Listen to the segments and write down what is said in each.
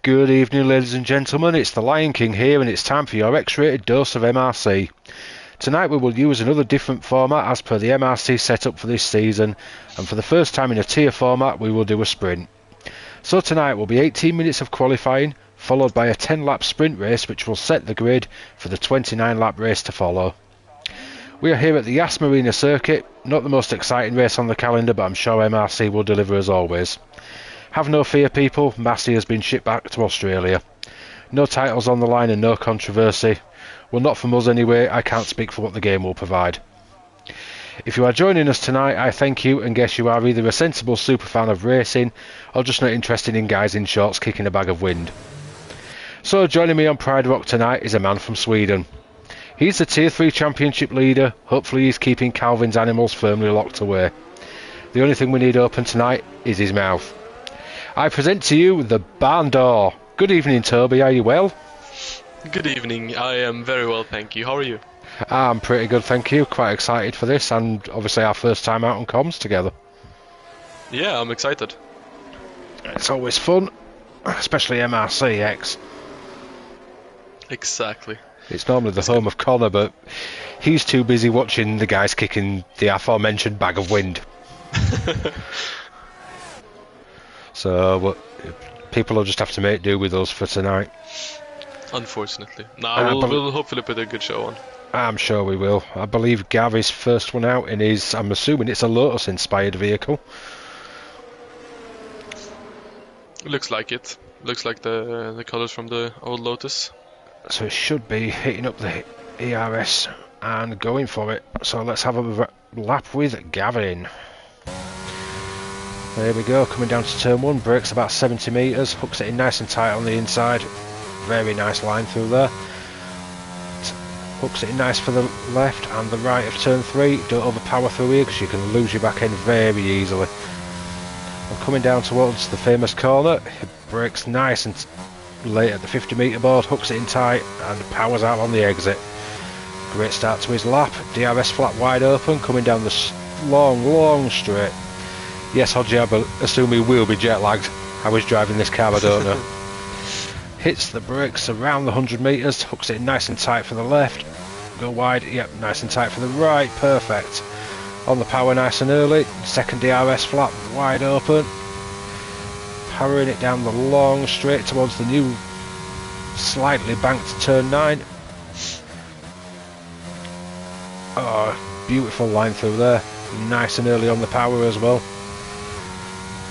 Good evening, ladies and gentlemen. It's the Lion King here, and it's time for your X-rated dose of MRC. Tonight we will use another different format as per the MRC setup for this season, and for the first time in a tier format we will do a sprint. So tonight will be 18 minutes of qualifying, followed by a 10-lap sprint race which will set the grid for the 29-lap race to follow. We are here at the Yas Marina circuit, not the most exciting race on the calendar, but I'm sure MRC will deliver as always. Have no fear, people, Massey has been shipped back to Australia. No titles on the line and no controversy. Well, not from us anyway. I can't speak for what the game will provide. If you are joining us tonight, I thank you and guess you are either a sensible superfan of racing or just not interested in guys in shorts kicking a bag of wind. So joining me on Pride Rock tonight is a man from Sweden. He's the Tier 3 Championship leader. Hopefully he's keeping Calvin's animals firmly locked away. The only thing we need open tonight is his mouth. I present to you the barn door. Good evening, Toby. Are you well? Good evening. I am very well, thank you. How are you? I'm pretty good, thank you. Quite excited for this, and obviously our first time out on comms together. Yeah, I'm excited. It's always fun, especially MRC-X. Exactly. It's normally the home of Connor, but he's too busy watching the guys kicking the aforementioned bag of wind. So people will just have to make do with us for tonight. Unfortunately. We'll hopefully put a good show on. I'm sure we will. I believe Gary's first one out in his, I'm assuming it's a Lotus-inspired vehicle. Looks like it. Looks like the colours from the old Lotus. So it should be hitting up the ERS and going for it. So let's have a lap with Gavin. There we go, coming down to turn 1, brakes about 70 metres, hooks it in nice and tight on the inside. Very nice line through there. Hooks it in nice for the left and the right of turn 3. Don't overpower through here because you can lose your back end very easily. And coming down towards the famous corner, it brakes nice and late at the 50 metre board, hooks it in tight and powers out on the exit. Great start to his lap, DRS flat wide open, coming down the long straight. Yes, Hodgie, I assume he will be jet lagged. I was driving this car, I don't know. Hits the brakes around the 100 metres, hooks it nice and tight for the left. Go wide, yep, nice and tight for the right, perfect. On the power nice and early, second DRS flat wide open. Powering it down the long straight towards the new slightly banked turn 9. Oh, beautiful line through there. Nice and early on the power as well.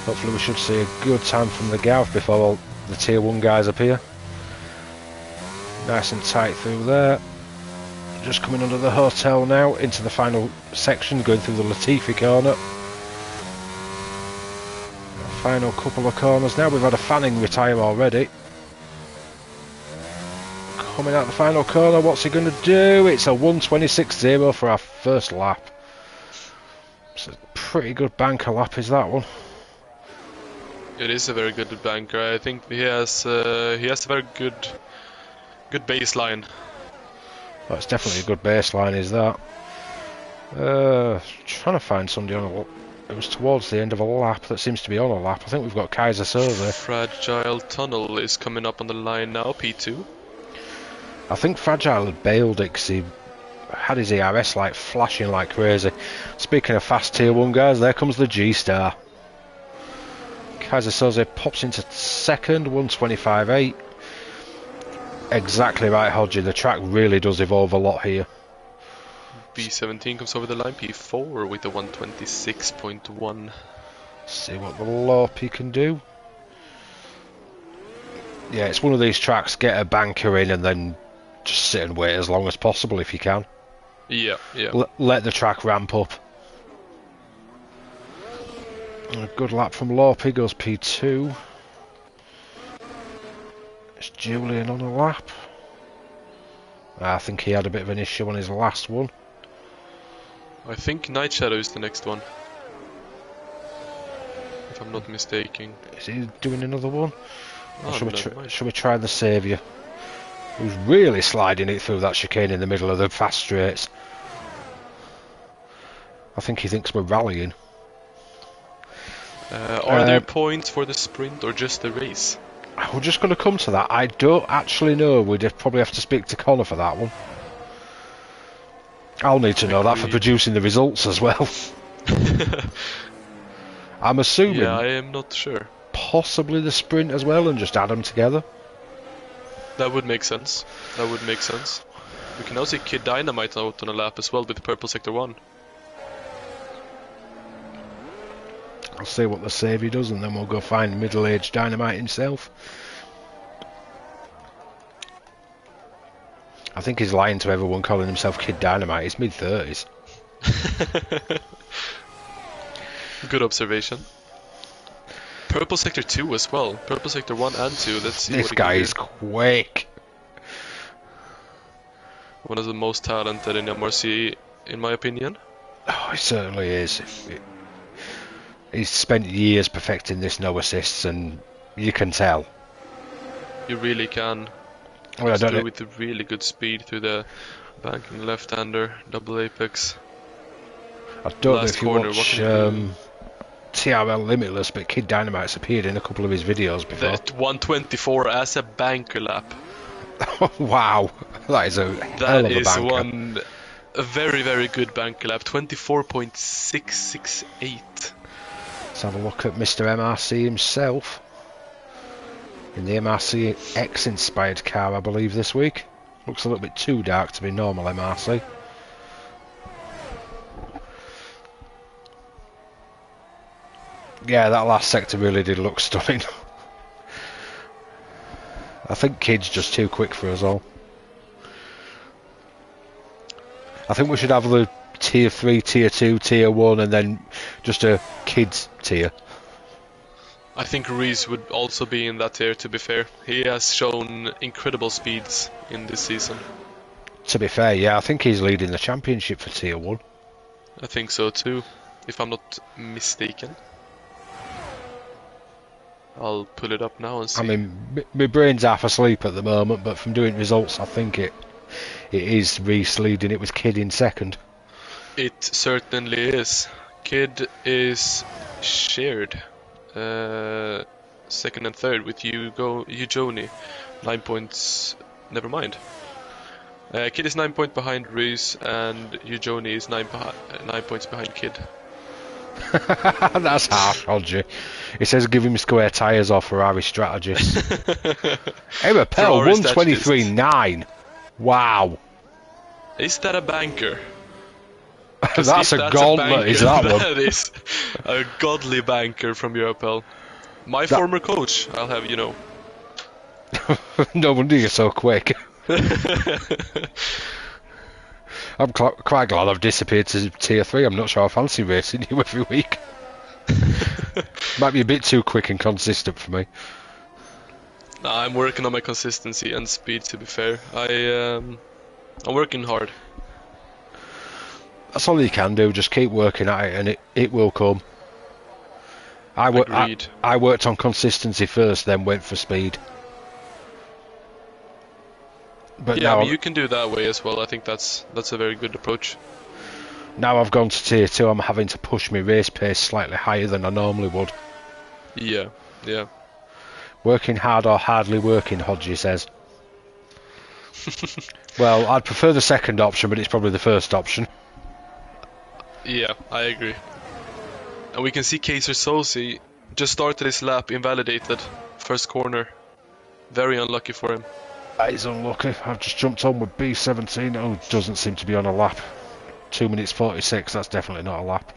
Hopefully we should see a good time from the Gav before all the tier 1 guys appear. Nice and tight through there. Just coming under the hotel now into the final section, going through the Latifi corner. Final couple of corners now. We've had a Fanning retire already. Coming out the final corner, what's he going to do? It's a 1:26.0 for our first lap. It's a pretty good banker lap, is that one? It is a very good banker. I think he has a very good baseline. Well, it's definitely a good baseline, is that? Trying to find somebody on a lap. It was towards the end of a lap that seems to be on a lap. I think we've got Kaiser Soze. Fragile Tunnel is coming up on the line now, P2. I think Fragile had bailed it because he had his ERS light flashing like crazy. Speaking of fast tier 1 guys, there comes the G-Star. Kaiser Soze pops into second, 1:25.8. Exactly right, Hodgie. The track really does evolve a lot here. B17 comes over the line, P4 with a 1:26.1. See what the Lorpy can do. Yeah, it's one of these tracks, get a banker in and then just sit and wait as long as possible if you can. Yeah. Let the track ramp up. A good lap from Lorpy, goes P2. It's Julian on a lap. I think he had a bit of an issue on his last one. I think Night Shadow is the next one, if I'm not mistaken. Is he doing another one? Oh, Shall we try the Saviour? Who's really sliding it through that chicane in the middle of the fast straights. I think he thinks we're rallying. Are there points for the sprint or just the race? We're just going to come to that. I don't actually know. We'd probably have to speak to Connor for that one. I'll need to know that for producing the results as well. I'm assuming. Yeah, I am not sure. Possibly the sprint as well, and just add them together. That would make sense. That would make sense. We can now see Kid Dynamite out on a lap as well with Purple Sector 1. I'll see what the saviour does, and then we'll go find middle-aged Dynamite himself. I think he's lying to everyone calling himself Kid Dynamite. He's mid-30s. Good observation. Purple Sector 2 as well. Purple Sector 1 and 2. Let's see this what guy is quick. One of the most talented in MRC, in my opinion. Oh, he certainly is. He's spent years perfecting this no assists, and you can tell. You really can. Well, I don't know. With a really good speed through the banking left-hander, double apex. I don't know if you watch TRL Limitless, but Kid Dynamite's appeared in a couple of his videos before. That 124 as a banker lap. Wow, that is a hell of a banker. A very, very good banker lap. 24.668. Let's have a look at Mr. MRC himself. In the MRC-X inspired car, I believe, this week. Looks a little bit too dark to be normal MRC. Yeah, that last sector really did look stunning. I think Kid's just too quick for us all. I think we should have the tier 3, tier 2, tier 1, and then just a Kids tier. I think Reese would also be in that tier, to be fair. He has shown incredible speeds in this season. To be fair, yeah, I think he's leading the championship for tier 1. I think so too, if I'm not mistaken. I'll pull it up now and see. I mean, my brain's half asleep at the moment, but from doing results, I think it is Reese leading it with Kid in second. It certainly is. Kid is shared second and third with Joni. 9 points. Never mind. Kid is 9 points behind Reese, and Joni is 9 points behind Kid. That's harsh, Hodgie. It says give him square tyres or Ferrari strategist. Hey, Rappel, 123.9. Wow. Is that a banker? That's a gauntlet, is that one? That is a godly banker from Europel. My former coach, I'll have you know. No wonder you're so quick. I'm quite glad I've disappeared to tier 3. I'm not sure I fancy racing you every week. Might be a bit too quick and consistent for me. Nah, I'm working on my consistency and speed, to be fair. I'm working hard. That's all you can do, just keep working at it and it will come. I worked on consistency first, then went for speed. But yeah, now I mean, you can do that way as well. I think that's a very good approach. Now I've gone to tier 2, I'm having to push my race pace slightly higher than I normally would. Yeah, yeah. Working hard or hardly working, Hodgie says. Well, I'd prefer the second option, but it's probably the first option. Yeah, I agree. And we can see Kaiser Sosi just started his lap invalidated. First corner. Very unlucky for him. That is unlucky. I've just jumped on with B17. Oh, doesn't seem to be on a lap. 2 minutes 46, that's definitely not a lap.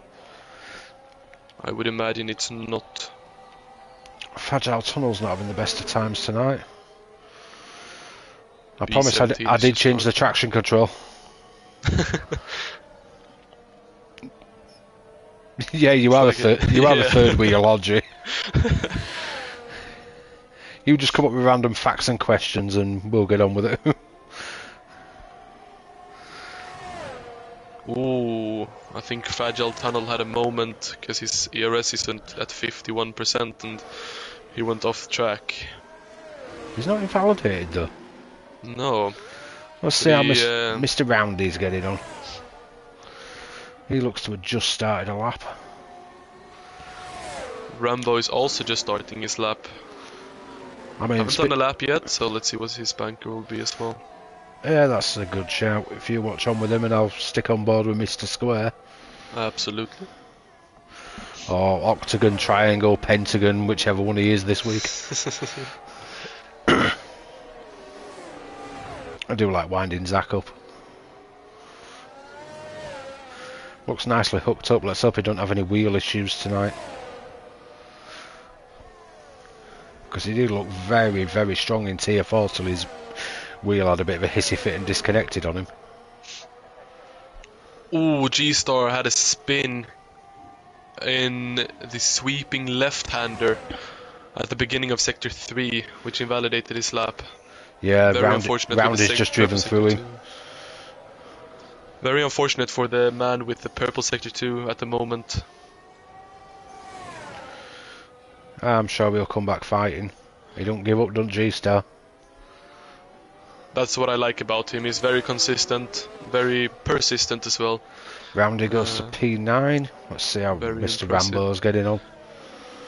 I would imagine it's not. Fragile Tunnel's not having the best of times tonight. I promise I did change the traction control. Yeah, you are a third wheel, Hodgie. You just come up with random facts and questions and we'll get on with it. Ooh, I think Fragile Tunnel had a moment because his ERS isn't at 51% and he went off track. He's not invalidated though. No. Let's see how Mr. Roundy's getting on. He looks to have just started a lap. Rambo is also just starting his lap. I mean, haven't done a lap yet, so let's see what his banker will be as well. yeah, that's a good shout. If you watch on with him, and I'll stick on board with Mr. Square. Absolutely. Or octagon, triangle, pentagon, whichever one he is this week. I do like winding Zach up. Looks nicely hooked up. Let's hope he don't have any wheel issues tonight. Because he did look very, very strong in Tier 4 till his wheel had a bit of a hissy fit and disconnected on him. Ooh, G-Star had a spin in the sweeping left-hander at the beginning of Sector 3, which invalidated his lap. Yeah, Very unfortunate. Round is just driven through him. Very unfortunate for the man with the purple Sector 2 at the moment. I'm sure he'll come back fighting. He don't give up, don't G-Star? That's what I like about him. He's very consistent, very persistent as well. Roundy goes to P9. Let's see how Mr. Impressive. Rambo's getting on.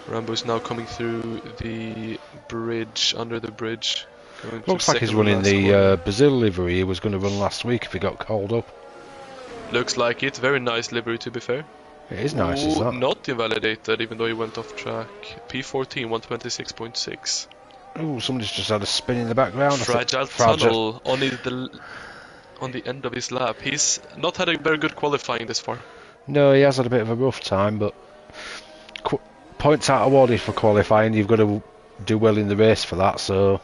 Rambo's now coming through the bridge, under the bridge. Looks like he's running the Brazil livery he was going to run last week if he got called up. Looks like it. Very nice livery, to be fair. It is nice, is that? Not invalidated, even though he went off track. P14, 126.6. Ooh, somebody's just had a spin in the background. Fragile tunnel on the end of his lap. He's not had a very good qualifying this far. No, he has had a bit of a rough time, but points aren't awarded for qualifying. You've got to do well in the race for that, so...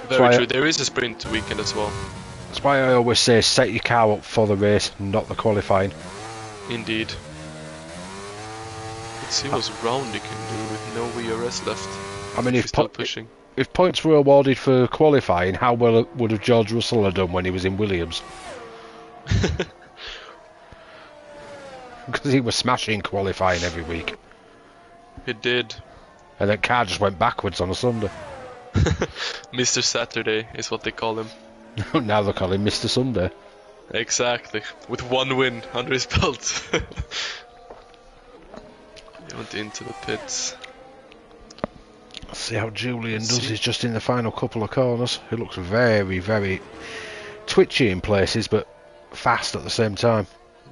Very true. There is a sprint weekend as well. That's why I always say set your car up for the race, not the qualifying. Indeed. Let's see what Roundy can do with no VRS left. I mean, pushing. If points were awarded for qualifying, how well would have George Russell have done when he was in Williams? Because he was smashing qualifying every week. He did. And that car just went backwards on a Sunday. Mr. Saturday is what they call him. Now they call him Mr. Sunday. Exactly. With one win under his belt. He went into the pits. Let's see how Julian does. He's just in the final couple of corners. He looks very, very twitchy in places, but fast at the same time.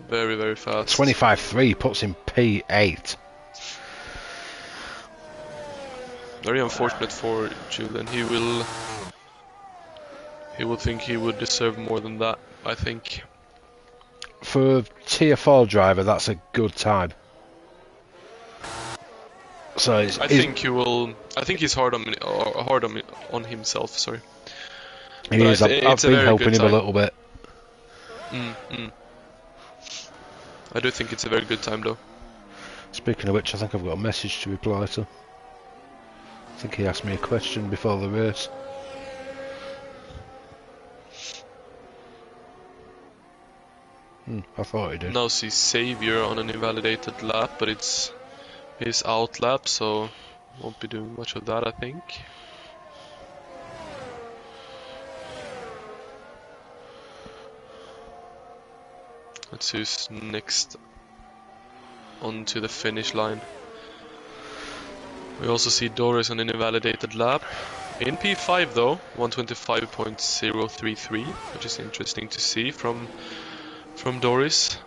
Very, very fast. 25.3 puts him P8. Very unfortunate for Julian. He will think he would deserve more than that, I think. For a Tier 4 driver, that's a good time. So I think he's hard on himself. Sorry. He is. I've been helping him a little bit. I do think it's a very good time, though. Speaking of which, I think I've got a message to reply to. I think he asked me a question before the race. I thought he did. Now see Xavier on an invalidated lap, but it's his out lap, so won't be doing much of that, I think. Let's see who's next onto the finish line. We also see Doris on an invalidated lap. In P5 though, 125.033, which is interesting to see from Doris.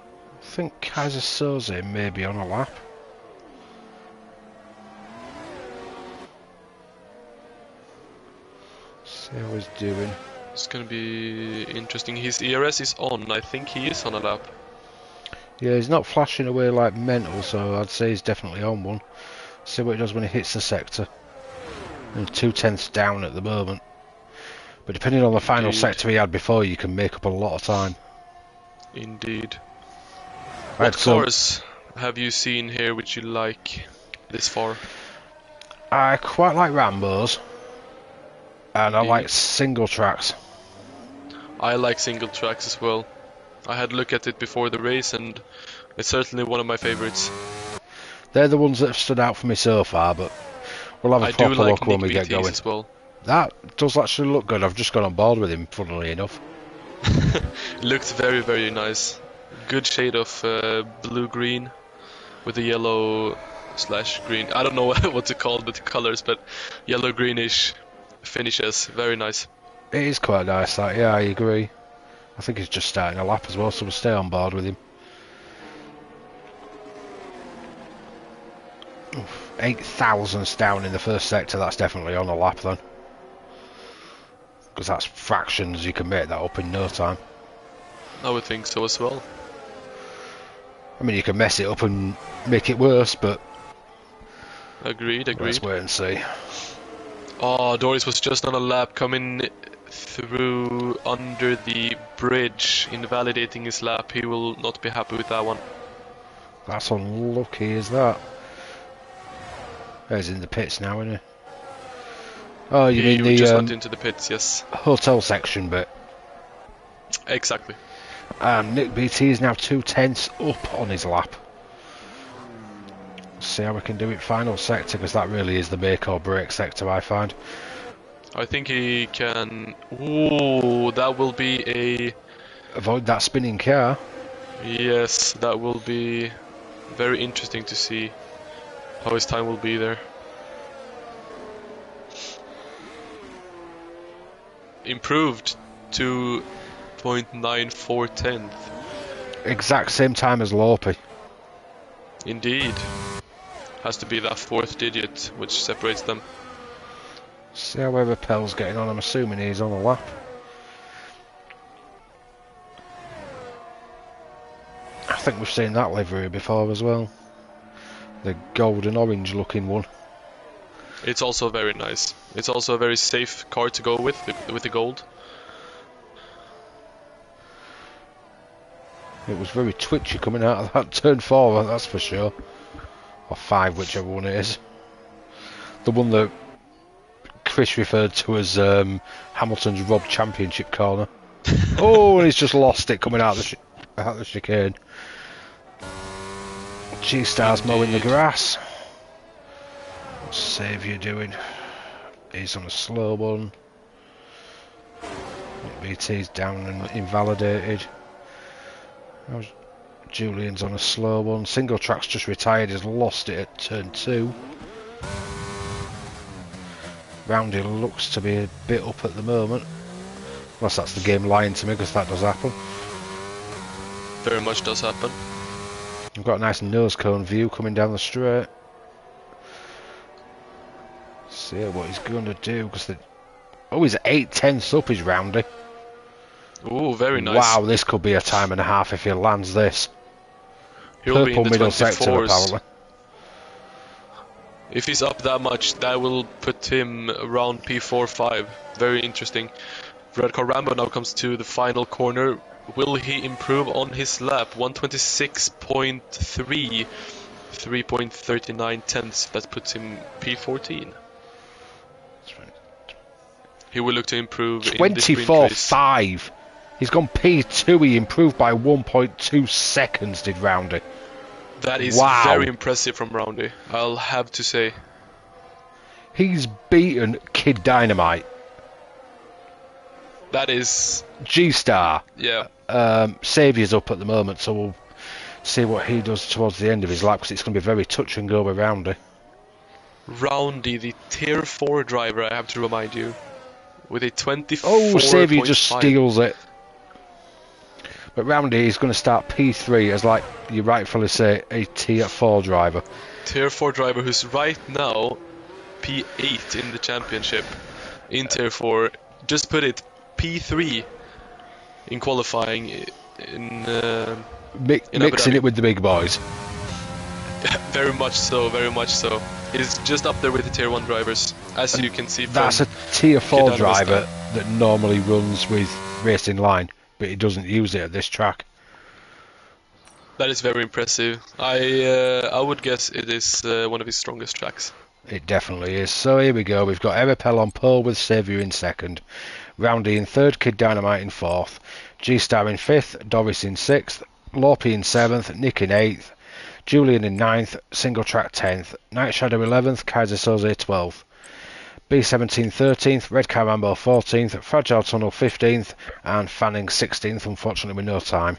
I think Kaiser Soze may be on a lap. See how he's doing. It's gonna be interesting. His ERS is on. I think he is on a lap. Yeah, he's not flashing away like mental, so I'd say he's definitely on one. See what he does when he hits the sector. And 2/10 down at the moment. But depending on the final sector he had before, you can make up a lot of time. Indeed. What cars have you seen here which you like this far? I quite like Rambo's. And I like single tracks. I like single tracks as well. I had a look at it before the race and it's certainly one of my favorites. They're the ones that have stood out for me so far, but we'll have a proper look when we get going. As well. That does actually look good. I've just got on board with him, funnily enough. Looked very, very nice. Good shade of blue-green with the yellow slash green. I don't know what to call the colors, but yellow greenish finishes. Very nice. It is quite nice, that. Yeah, I agree. I think he's just starting a lap as well, so we'll stay on board with him. 8 thousandths down in the first sector. That's definitely on a lap then, because that's fractions. You can make that up in no time. I would think so as well. I mean, you can mess it up and make it worse, but agreed. Let's wait and see. Oh, Doris was just on a lap coming through under the bridge, invalidating his lap. He will not be happy with that one. That's unlucky, is that? He's in the pits now, isn't he? Oh, you mean he just the went into the pits, yes. hotel section bit? Exactly. Nick BT is now 2/10 up on his lap. See how we can do it final sector, because that really is the make or break sector, I find. I think he can... Ooh, that will be a... Avoid that spinning car. Yes, that will be very interesting to see how his time will be there. Improved to 0.94 Exact same time as Lopi. Indeed. Has to be that 4th digit which separates them. See how Repel's getting on. I'm assuming he's on a lap. I think we've seen that livery before as well. The gold and orange looking one. It's also very nice. It's also a very safe car to go with the gold. It was very twitchy coming out of that turn 4, that's for sure. Or 5, whichever one it is. The one that Chris referred to as Hamilton's Rob Championship corner. Oh, and he's just lost it coming out the chicane. G-Star's mowing the grass. What's Saviour doing? He's on a slow one. BT's down and invalidated. Julian's on a slow one. Single track's just retired. He's lost it at turn 2. Roundy looks to be a bit up at the moment. Unless that's the game lying to me, because that does happen. Very much does happen. I've got a nice nose cone view coming down the straight. See what he's going to do, because he's 8/10 up, is Roundy. Ooh, very nice. Wow, this could be a time and a half if he lands this. He'll be in the middle 24s. sector, apparently. If he's up that much, that will put him around P4-5. Very interesting. Red Car Rambo now comes to the final corner. Will he improve on his lap? 126.3, 3.39 tenths. That puts him P14. He will look to improve in the sprint race. 24.5. He's gone P2. He improved by 1.2 seconds, did Roundy. That is very impressive from Roundy, I'll have to say. He's beaten Kid Dynamite. That is... G-Star. Yeah. Saviour's up at the moment, so we'll see what he does towards the end of his lap, because it's going to be very touch and go with Roundy. Roundy, the Tier 4 driver, I have to remind you. With a 24. Oh, Saviour just steals it. But Roundy is going to start P3 as, like you rightfully say, a Tier 4 driver. Tier 4 driver who's right now P8 in the championship. In Tier 4. Just put it P3 in qualifying in mixing it with the big boys. Very much so, very much so. He's just up there with the Tier 1 drivers, as you can see from... That's a Tier 4 driver that normally runs with Racing Line, but he doesn't use it at this track. That is very impressive. I would guess it is one of his strongest tracks. It definitely is. So here we go. We've got Erepel on pole with Saviour in second. Roundy in third, Kid Dynamite in fourth. G-Star in fifth, Doris in sixth, Lopi in seventh, Nick in eighth, Julian in ninth, Single Track 10th, Night Shadow 11th, Kaiser Soze 12th, B17 13th, Red Car Rambo 14th, Fragile Tunnel 15th, and Fanning 16th, unfortunately with no time.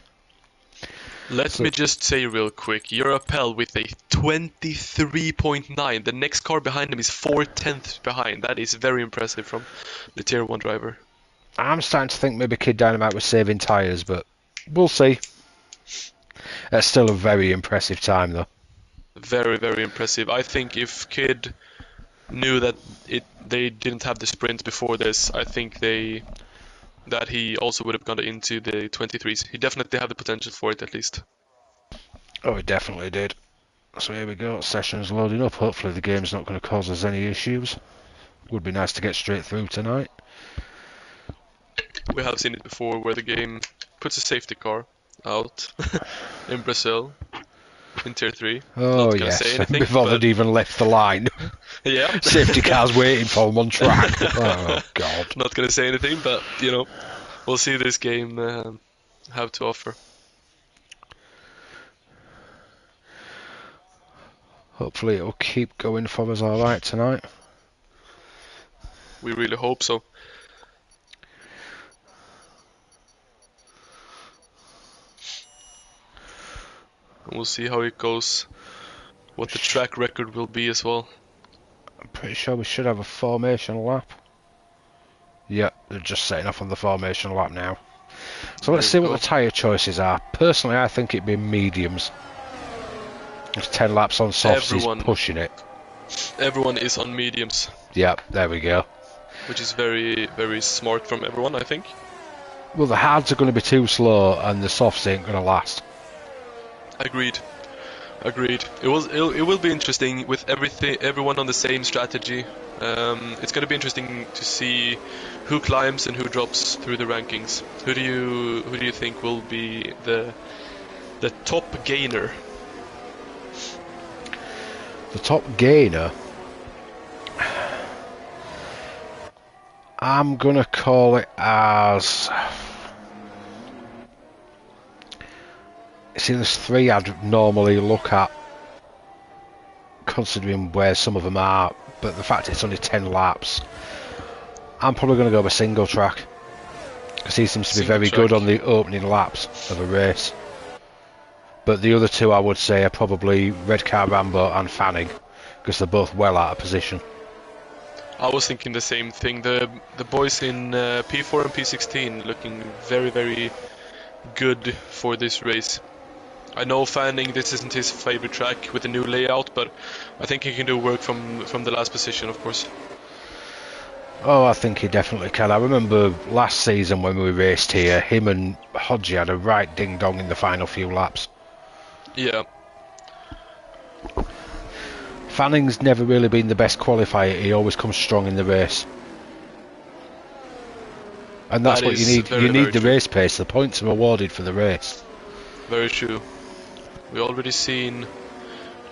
Let me just say real quick, Europel with a 23.9. The next car behind him is 4/10 behind. That is very impressive from the Tier 1 driver. I'm starting to think maybe Kid Dynamite was saving tyres, but we'll see. That's still a very impressive time, though. Very, very impressive. I think if Kid knew that they didn't have the sprint before this, I think that he also would have gone into the 23s. He definitely had the potential for it, at least. Oh, it definitely did. So here we go, session's loading up. Hopefully the game's not going to cause us any issues. Would be nice to get straight through tonight. We have seen it before where the game puts a safety car out in Brazil in Tier 3. Oh Not gonna yes, say anything, before but... they'd even left the line. Yeah. Safety cars waiting for them on track. Oh god. Not gonna say anything, but you know, we'll see this game have to offer. Hopefully it'll keep going for us alright tonight. We really hope so. And we'll see how it goes, what the track record will be as well. I'm pretty sure we should have a formation lap. Yep, they're just setting off on the formation lap now. So let's see what the tyre choices are. Personally, I think it'd be mediums. There's 10 laps on softs, he's pushing it. Everyone is on mediums. Yep, there we go. Which is very, very smart from everyone, I think. Well, the hards are going to be too slow and the softs ain't going to last. Agreed. Agreed. It will be interesting with everyone on the same strategy. It's going to be interesting to see who climbs and who drops through the rankings. Who do you think will be the top gainer? The top gainer, I'm gonna call it as. See, there's 3 I'd normally look at, considering where some of them are, but the fact it's only 10 laps, I'm probably going to go with single track, because he seems to be very good on the opening laps of a race. But the other 2 I would say are probably Red Car Rambo and Fanning, because they're both well out of position. I was thinking the same thing. The boys in P4 and P16 looking very, very good for this race. I know Fanning, this isn't his favorite track with the new layout, but I think he can do work from the last position, of course. Oh, I think he definitely can. I remember last season when we raced here, him and Hodgie had a right ding-dong in the final few laps. Yeah. Fanning's never really been the best qualifier. He always comes strong in the race. And that's what you need. You need the race pace. The points are awarded for the race. Very true. We already seen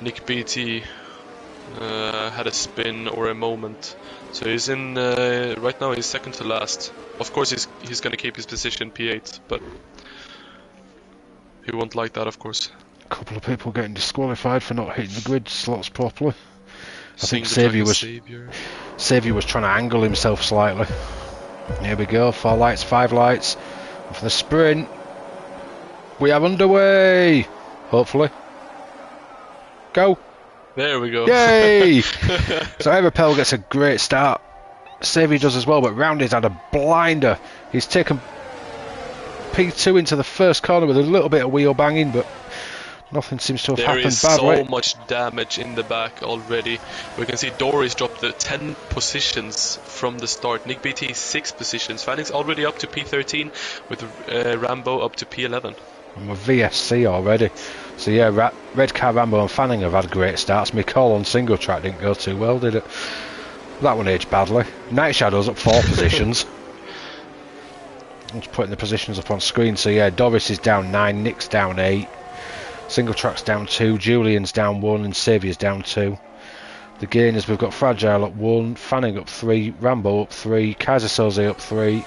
Nick BT had a spin or a moment. So he's in right now. He's second to last. Of course, he's gonna keep his position P8, but he won't like that, of course. A couple of people getting disqualified for not hitting the grid slots properly. I think Saviour was trying to angle himself slightly. Here we go. 4 lights, 5 lights, and for the sprint, we are underway. Hopefully, go. There we go. Yay! So Europel gets a great start. Saviour does as well, but Roundy's had a blinder. He's taken P2 into the first corner with a little bit of wheel banging, but nothing seems to have happened badly. There is so much damage in the back already. We can see Doris dropped the 10 positions from the start. Nick BT 6 positions. Fanning's already up to P13 with Rambo up to P11. And with VSC already. So yeah, Red Car Rambo and Fanning have had great starts. My call on single track didn't go too well, did it? That one aged badly. Night Shadow's up 4 positions. I'm just putting the positions up on screen. So yeah, Doris is down 9, Nick's down 8. Single track's down 2, Julian's down 1 and Saviour's down 2. The gainers, we've got Fragile up 1, Fanning up 3, Rambo up 3, Kaiser Soze up 3,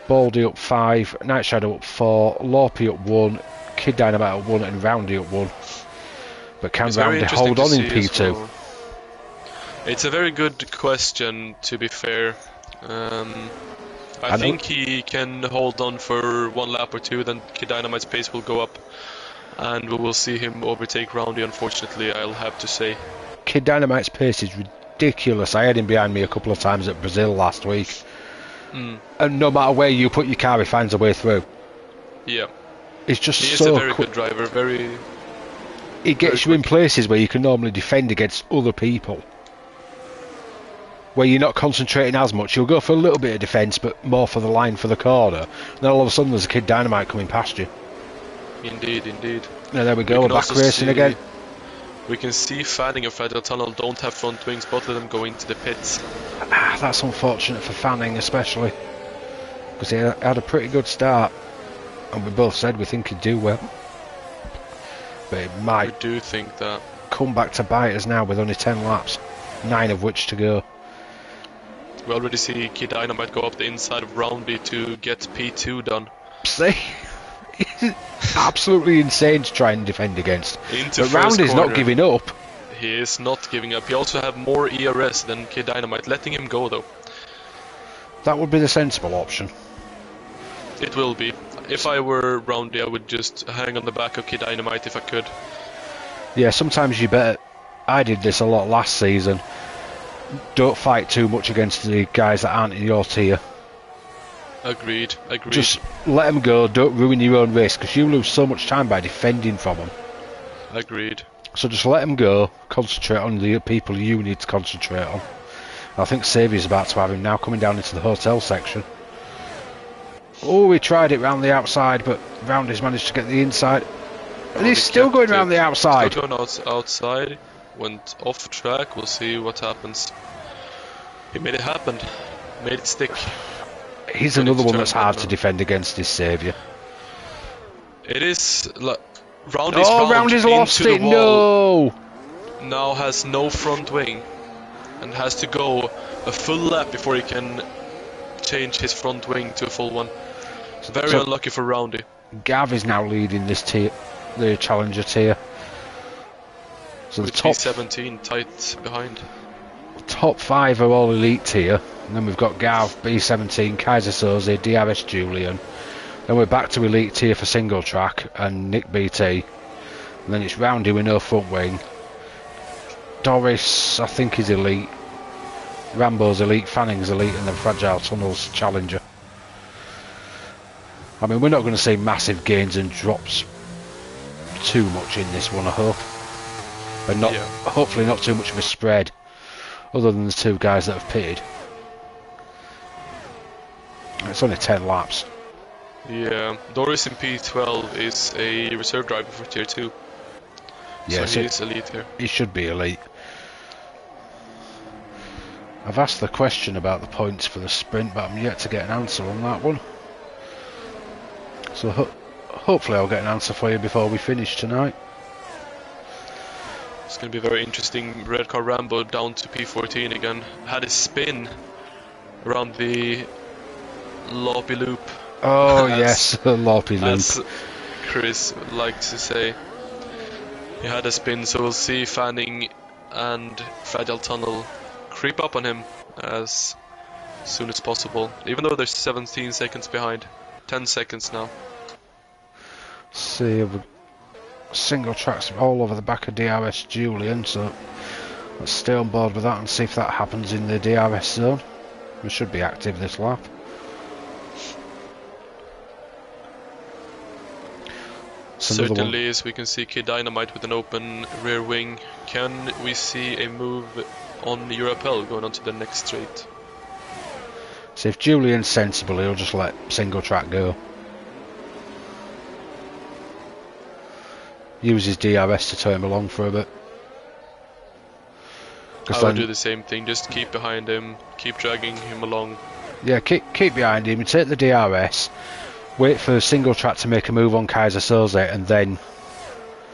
Baldy up 5, Night Shadow up 4, Lorpy up 1, Kid Dynamite up 1 and Roundy up 1. But can Roundy hold on in P2? Well. It's a very good question, to be fair. I think he can hold on for 1 lap or 2, then Kid Dynamite's pace will go up. and we will see him overtake Roundy, unfortunately, I'll have to say. Kid Dynamite's pace is ridiculous. I had him behind me a couple of times at Brazil last week. And no matter where you put your car, he finds a way through. Yeah. It's just He is so a very good driver, He gets you in places where you can normally defend against other people. Where you're not concentrating as much. You'll go for a little bit of defence, but more for the line for the corner. Then all of a sudden there's a Kid Dynamite coming past you. Indeed, indeed. Yeah, there we go, we're back racing again. We can see Fanning and Fragile Tunnel don't have front wings, both of them going to the pits. That's unfortunate for Fanning especially. Because he had a pretty good start. And we both said we think he'd do well. But it might I do think that. Come back to bite us now with only 10 laps. 9 of which to go. We already see Kid Dynamite go up the inside of Roundy to get P2 done. See? It's absolutely insane to try and defend against. But Roundy's not giving up. He is not giving up. He also have more ERS than Kid Dynamite, letting him go though. That would be the sensible option. It will be. If I were Roundy, I would just hang on the back of Kid Dynamite if I could. Yeah, sometimes you better. I did this a lot last season. Don't fight too much against the guys that aren't in your tier. Agreed. Just let them go, don't ruin your own race, because you lose so much time by defending from them. Agreed. So just let them go, concentrate on the people you need to concentrate on. I think Saviour's about to have him now coming down into the hotel section. Oh, he tried it round the outside, but Roundy's managed to get the inside. And he's still going round the outside. Still going outside, went off track, we'll see what happens. He made it happen, made it stick. He's another one that's hard to defend against his saviour. It is. Roundy's lost it, no! Now has no front wing and has to go a full lap before he can change his front wing to a full one. Very unlucky for Roundy. Gav is now leading this tier, the challenger tier. So with the top B17 tight behind. Top 5 are all elite tier. And then we've got Gav, B17, Kaiser Soze, DRS Julian. Then we're back to elite tier for single track and Nick BT. And then it's Roundy with no front wing. Doris, I think, is elite. Rambo's elite, Fanning's elite, and then Fragile Tunnel's challenger. I mean, we're not going to see massive gains and drops too much in this one, I hope. And not, hopefully not too much of a spread, other than the 2 guys that have pitted. It's only 10 laps. Yeah, Doris in P12 is a reserve driver for tier 2. Yeah, so he is elite here. He should be elite. I've asked the question about the points for the sprint, but I'm yet to get an answer on that one. So hopefully I'll get an answer for you before we finish tonight. It's going to be very interesting. Red Car Rambo down to P14 again. Had a spin around the Loppy Loop. Oh yes, Loppy Loop. As Chris would like to say. He had a spin, so we'll see Fanning and Fragile Tunnel creep up on him as soon as possible. Even though they're 17 seconds behind. 10 seconds now. See, single tracks all over the back of DRS Julian, so let's stay on board with that and see if that happens in the DRS zone. We should be active this lap. Certainly, as we can see Kid Dynamite with an open rear wing. Can we see a move on Europel going on to the next straight? So if Julian's sensible, he'll just let single track go. Use his DRS to tow him along for a bit. I would do the same thing, just keep behind him, keep dragging him along. Yeah, keep behind him, take the DRS, wait for single track to make a move on Kaiser Soze, and then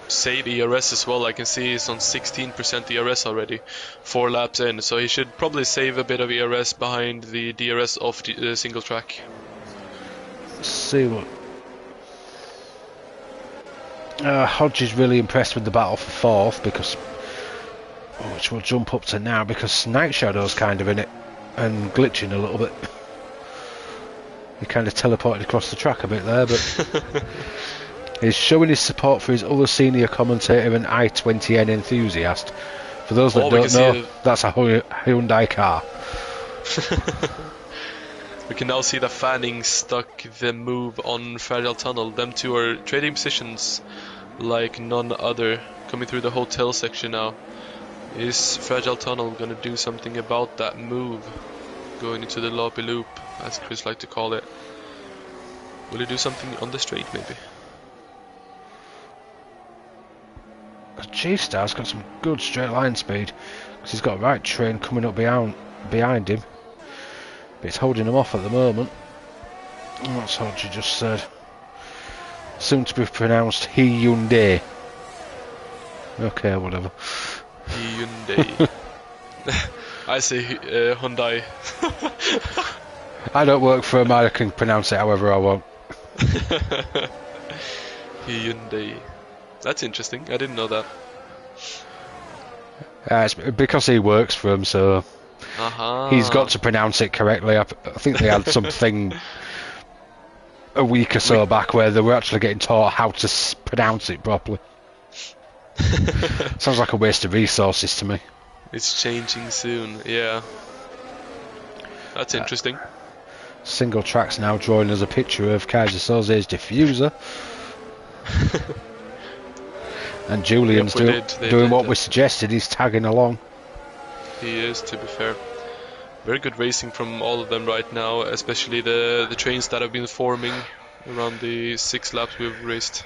save ERS as well. I can see he's on 16% ERS already, 4 laps in, so he should probably save a bit of ERS behind the DRS of the single track. Let's see what... Hodge is really impressed with the battle for 4th, because... which we'll jump up to now, because Night Shadow's kind of in it, and glitching a little bit. He kind of teleported across the track a bit there, but... is showing his support for his other senior commentator and i20N enthusiast. For those that don't know, that's a Hyundai car. We can now see that Fanning stuck the move on Fragile Tunnel. Them two are trading positions like none other. Coming through the hotel section now. Is Fragile Tunnel gonna do something about that move? Going into the lobby loop, as Chris liked to call it. Will he do something on the straight, maybe? G-Star's got some good straight line speed, because he's got a right train coming up behind him. But it's holding him off at the moment. That's what you just said. Soon to be pronounced Hyundai. Okay, whatever. Hyundai. I say Hyundai. I don't work for him, I can pronounce it however I want. Hyundai. That's interesting, I didn't know that. It's because he works for him, so he's got to pronounce it correctly. I think they had something a week or so back where they were actually getting taught how to pronounce it properly. Sounds like a waste of resources to me. It's changing soon, yeah. That's interesting. Single Track's now drawing us a picture of Kaiser Soze's diffuser. And Julian's doing what we suggested, he's tagging along. He is, to be fair. Very good racing from all of them right now, especially the trains that have been forming around the 6 laps we've raced.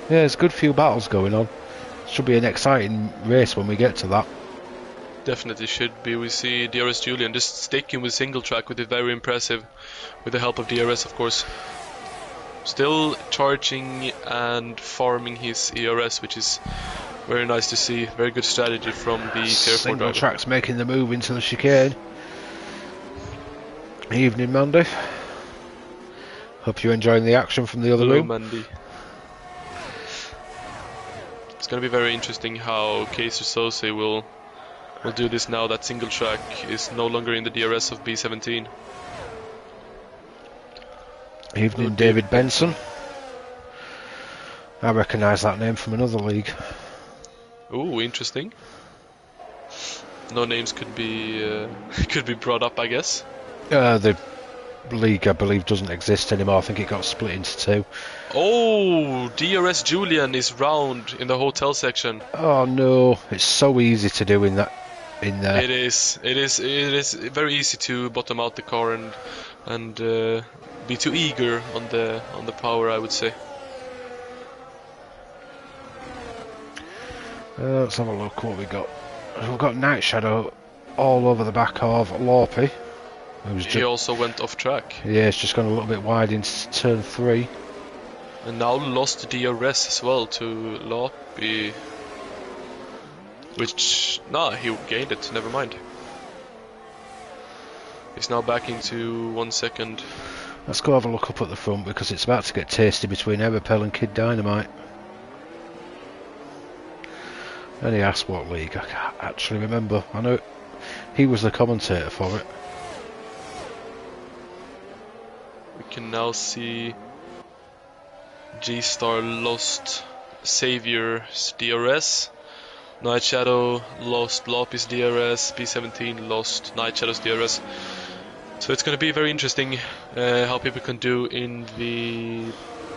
Yeah, there's a good few battles going on. Should be an exciting race when we get to that. Definitely should be. We see DRS Julian just sticking with single track, with it very impressive, with the help of DRS of course. Still charging and farming his ERS, which is very nice to see. Very good strategy from the Tier 4 Single driver. Track's making the move into the chicane. Evening, Mandy. Hope you're enjoying the action from the other Hello, room. Mandy. It's going to be very interesting how Kaiser Soze will do this now that single track is no longer in the DRS of B17. Evening, David Benson. I recognise that name from another league. Ooh, interesting. No names could be could be brought up, I guess. The league, I believe, doesn't exist anymore. I think it got split into 2. Oh, DRS Julian is round in the hotel section. Oh no, it's so easy to do in there. It is very easy to bottom out the car and be too eager on the power, I would say. Let's have a look what we got. We've got Night Shadow all over the back of Lorpy. He also went off track. Yeah, it's just gone a little bit wide into turn 3. And now lost DRS as well to Lorpy. Which, he gained it, never mind. He's now back into 1 second. Let's go have a look up at the front because it's about to get tasty between Aeropel and Kid Dynamite. And he asked what league, I can't actually remember. I know he was the commentator for it. We can now see G-Star lost Savior's DRS. Night Shadow lost Lopis DRS, B17 lost Night Shadow's DRS. So it's going to be very interesting how people can do in the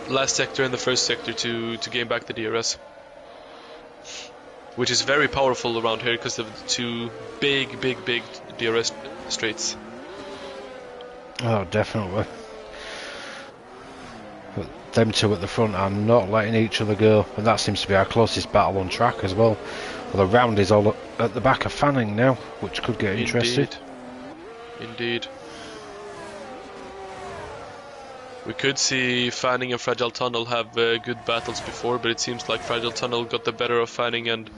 last sector and the first sector to gain back the DRS. Which is very powerful around here because of the 2 big DRS straights. Oh, definitely. But them two at the front are not letting each other go, and that seems to be our closest battle on track as well. Well, the round is all at the back of Fanning now, which could get interesting. Indeed. We could see Fanning and Fragile Tunnel have good battles before, but it seems like Fragile Tunnel got the better of Fanning and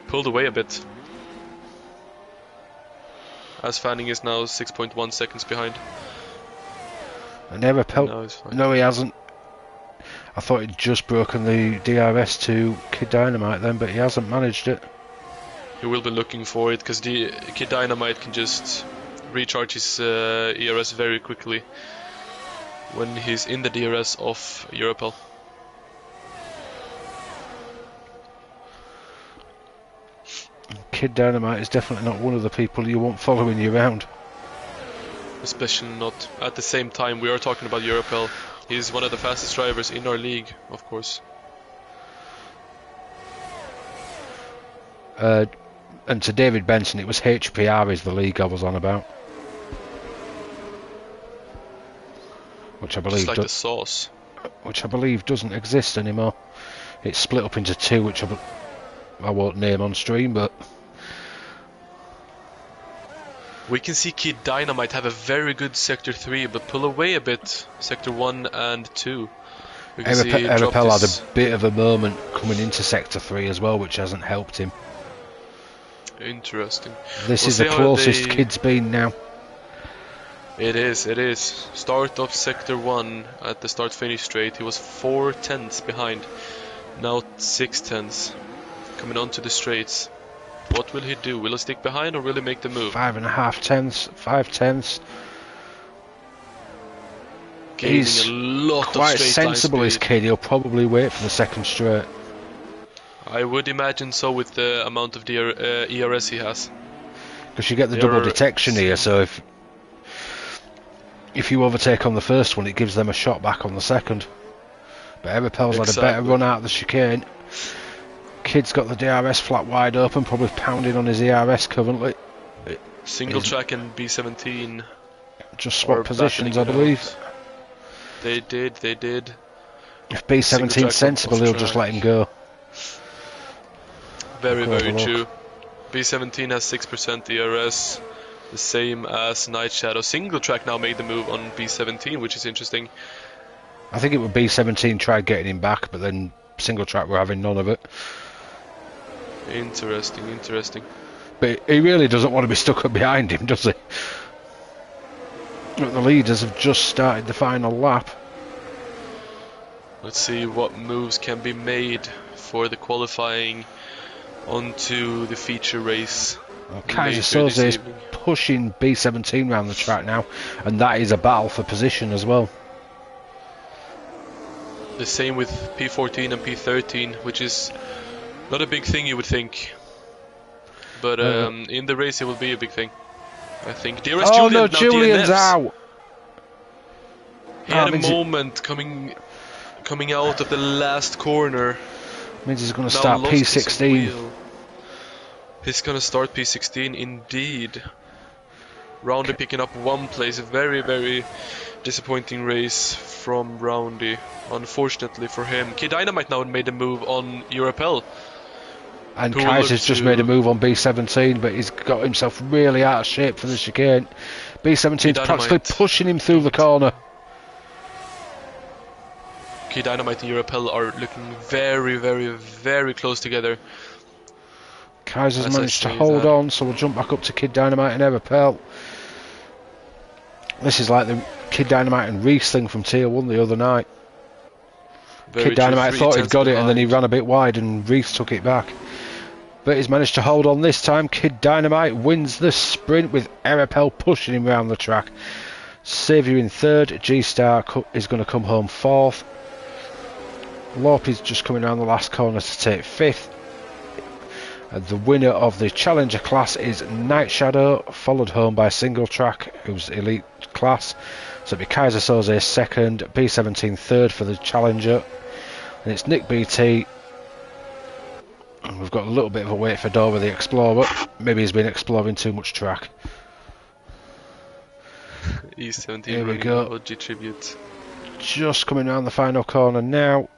pulled away a bit. As Fanning is now 6.1 seconds behind. And Aeropel, no he hasn't. I thought he'd just broken the DRS to Kid Dynamite then, but he hasn't managed it. He will be looking for it, because Kid Dynamite can just recharge his ERS very quickly. when he's in the DRS of Europel. Kid Dynamite is definitely not one of the people you want following you around. Especially not at the same time we are talking about Europel. He's one of the fastest drivers in our league, of course. And to David Benson, it was HPR is the league I was on about. Which I believe Just like the sauce. Which I believe doesn't exist anymore. It's split up into two, which I won't name on stream, but we can see Kid Dynamite have a very good Sector 3, but pull away a bit Sector 1 and 2. Erapel had a bit of a moment coming into Sector 3 as well, which hasn't helped him. Interesting. This is the closest Kid's been now. It is. Start of Sector 1 at the start-finish straight, he was 4 tenths behind. Now 6 tenths. Coming onto the straights. What will he do? Will he stick behind or will he make the move? 5.5 tenths, 5 tenths. He's a lot quite of sensible, is Kid. He'll probably wait for the second straight. I would imagine so with the amount of ERS he has. Because you get the double detection here, so if you overtake on the first one, it gives them a shot back on the second. But Erapel's had a better run out of the chicane. Kid's got the DRS flat wide open, probably pounding on his ERS currently. Single track and B17 just swap positions, I believe. They did. If B17's sensible, he'll just let him go. Very true. B17 has 6% DRS, the same as Night Shadow. Single track now made the move on B17, which is interesting. I think it would B17 tried getting him back, but then single track were having none of it. Interesting. But he really doesn't want to be stuck up behind him, does he? But the leaders have just started the final lap. Let's see what moves can be made for the qualifying onto the feature race. Well, Kaiser Soze is pushing B17 around the track now, and that is a battle for position as well. The same with P14 and P13, which is not a big thing you would think, but in the race it will be a big thing, I think. Dearest oh Julian, no, Julian's out! He had a moment coming out of the last corner. Means he's going to start P16. He's going to start P16 indeed. Roundy picking up 1 place, a very disappointing race from Roundy, unfortunately for him. Kid Dynamite now made a move on Europel. And Kaiser's just made a move on B17, but he's got himself really out of shape for the chicane. B17's practically pushing him through the corner. Kid Dynamite and Europel are looking very close together. Kaiser's managed to hold on, so we'll jump back up to Kid Dynamite and Erapel. This is like the Kid Dynamite and Reese thing from Tier 1 the other night. Kid Dynamite thought he'd got it and then he ran a bit wide and Reese took it back. But he's managed to hold on this time. Kid Dynamite wins the sprint with Erapel pushing him around the track. Saviour in third. G-Star is going to come home fourth. Lopez just coming around the last corner to take fifth. And the winner of the Challenger class is Night Shadow, followed home by Single Track, who's elite class. So it'll be Kaiser Soze second, B17 third for the Challenger. And it's Nick BT. And we've got a little bit of a wait for Dover the Explorer. Maybe he's been exploring too much track. E17 here we go. OG tribute. Just coming around the final corner now.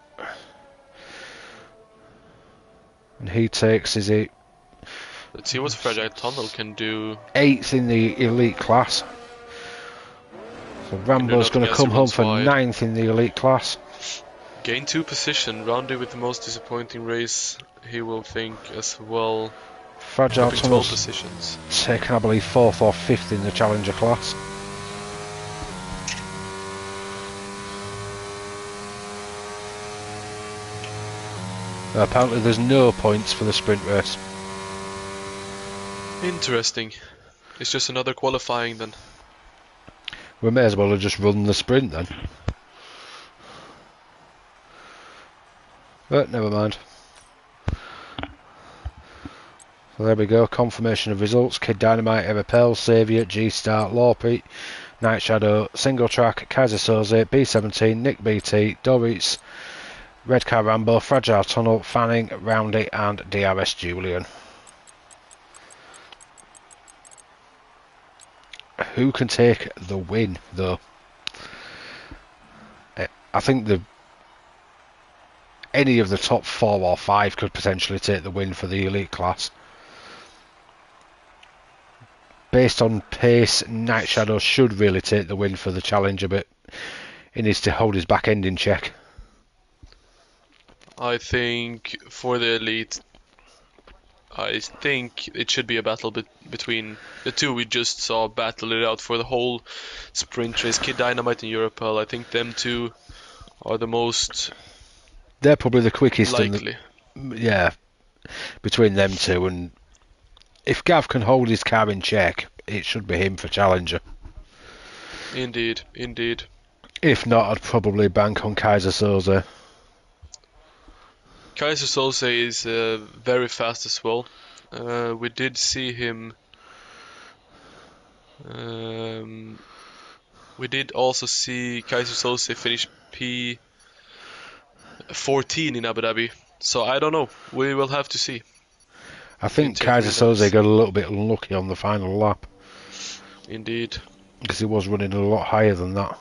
And he takes his eight. Let's see what Fragile Tunnel can do. 8th in the elite class. So Rambo's going to come home for 9th in the elite class. Gain 2 position. Roundy with the most disappointing race, he will think as well. Fragile Tunnel's positions. taken, I believe, 4th or 5th in the Challenger class. Apparently there's no points for the sprint race. Interesting. It's just another qualifying then. We may as well have just run the sprint then. But never mind. So there we go, confirmation of results. Kid Dynamite, Everpel, Saviour, G-Star, Lawpete, Night Shadow, Single Track, Kaiser Soze, B17, Nick BT, Doritz, Red Car Rambo, Fragile Tunnel, Fanning, Roundy and DRS Julian. Who can take the win though? I think any of the top 4 or 5 could potentially take the win for the elite class. Based on pace, Night Shadow should really take the win for the challenger, but he needs to hold his back end in check. I think for the elite, I think it should be a battle between the two we just saw battle it out for the whole sprint race. Kid Dynamite and Europel, I think them two are the most They're probably the quickest. likely. Yeah, between them two, and if Gav can hold his car in check, it should be him for challenger. Indeed, indeed. If not, I'd probably bank on Kaiser Soze. Kaiser Soze is very fast as well. We did see him. We did also see Kaiser Soze finish P14 in Abu Dhabi. So I don't know. We will have to see. I think Kaiser Soze got a little bit unlucky on the final lap. Indeed. Because he was running a lot higher than that.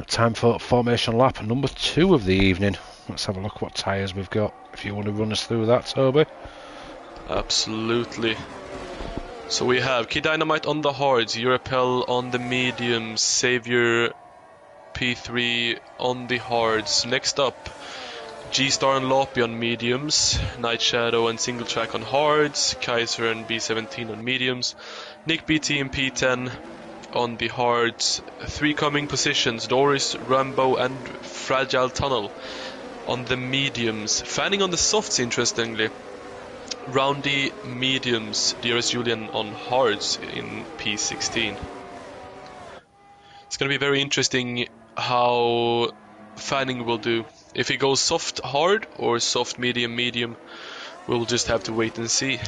Time for formation lap number 2 of the evening. Let's have a look what tyres we've got. If you want to run us through that, Toby. Absolutely. So we have Kid Dynamite on the hards, Europel on the mediums, Saviour P3 on the hards. Next up, G-Star and Loppy on mediums, Night Shadow and Single Track on hards, Kaiser and B17 on mediums, Nick BT and P10 on the hards. 3 coming positions, Doris, Rambo and Fragile Tunnel on the mediums. Fanning on the softs, interestingly. Roundy mediums, DRS Julian on hards in P16. It's going to be very interesting how Fanning will do. If he goes soft hard or soft medium medium, we'll just have to wait and see.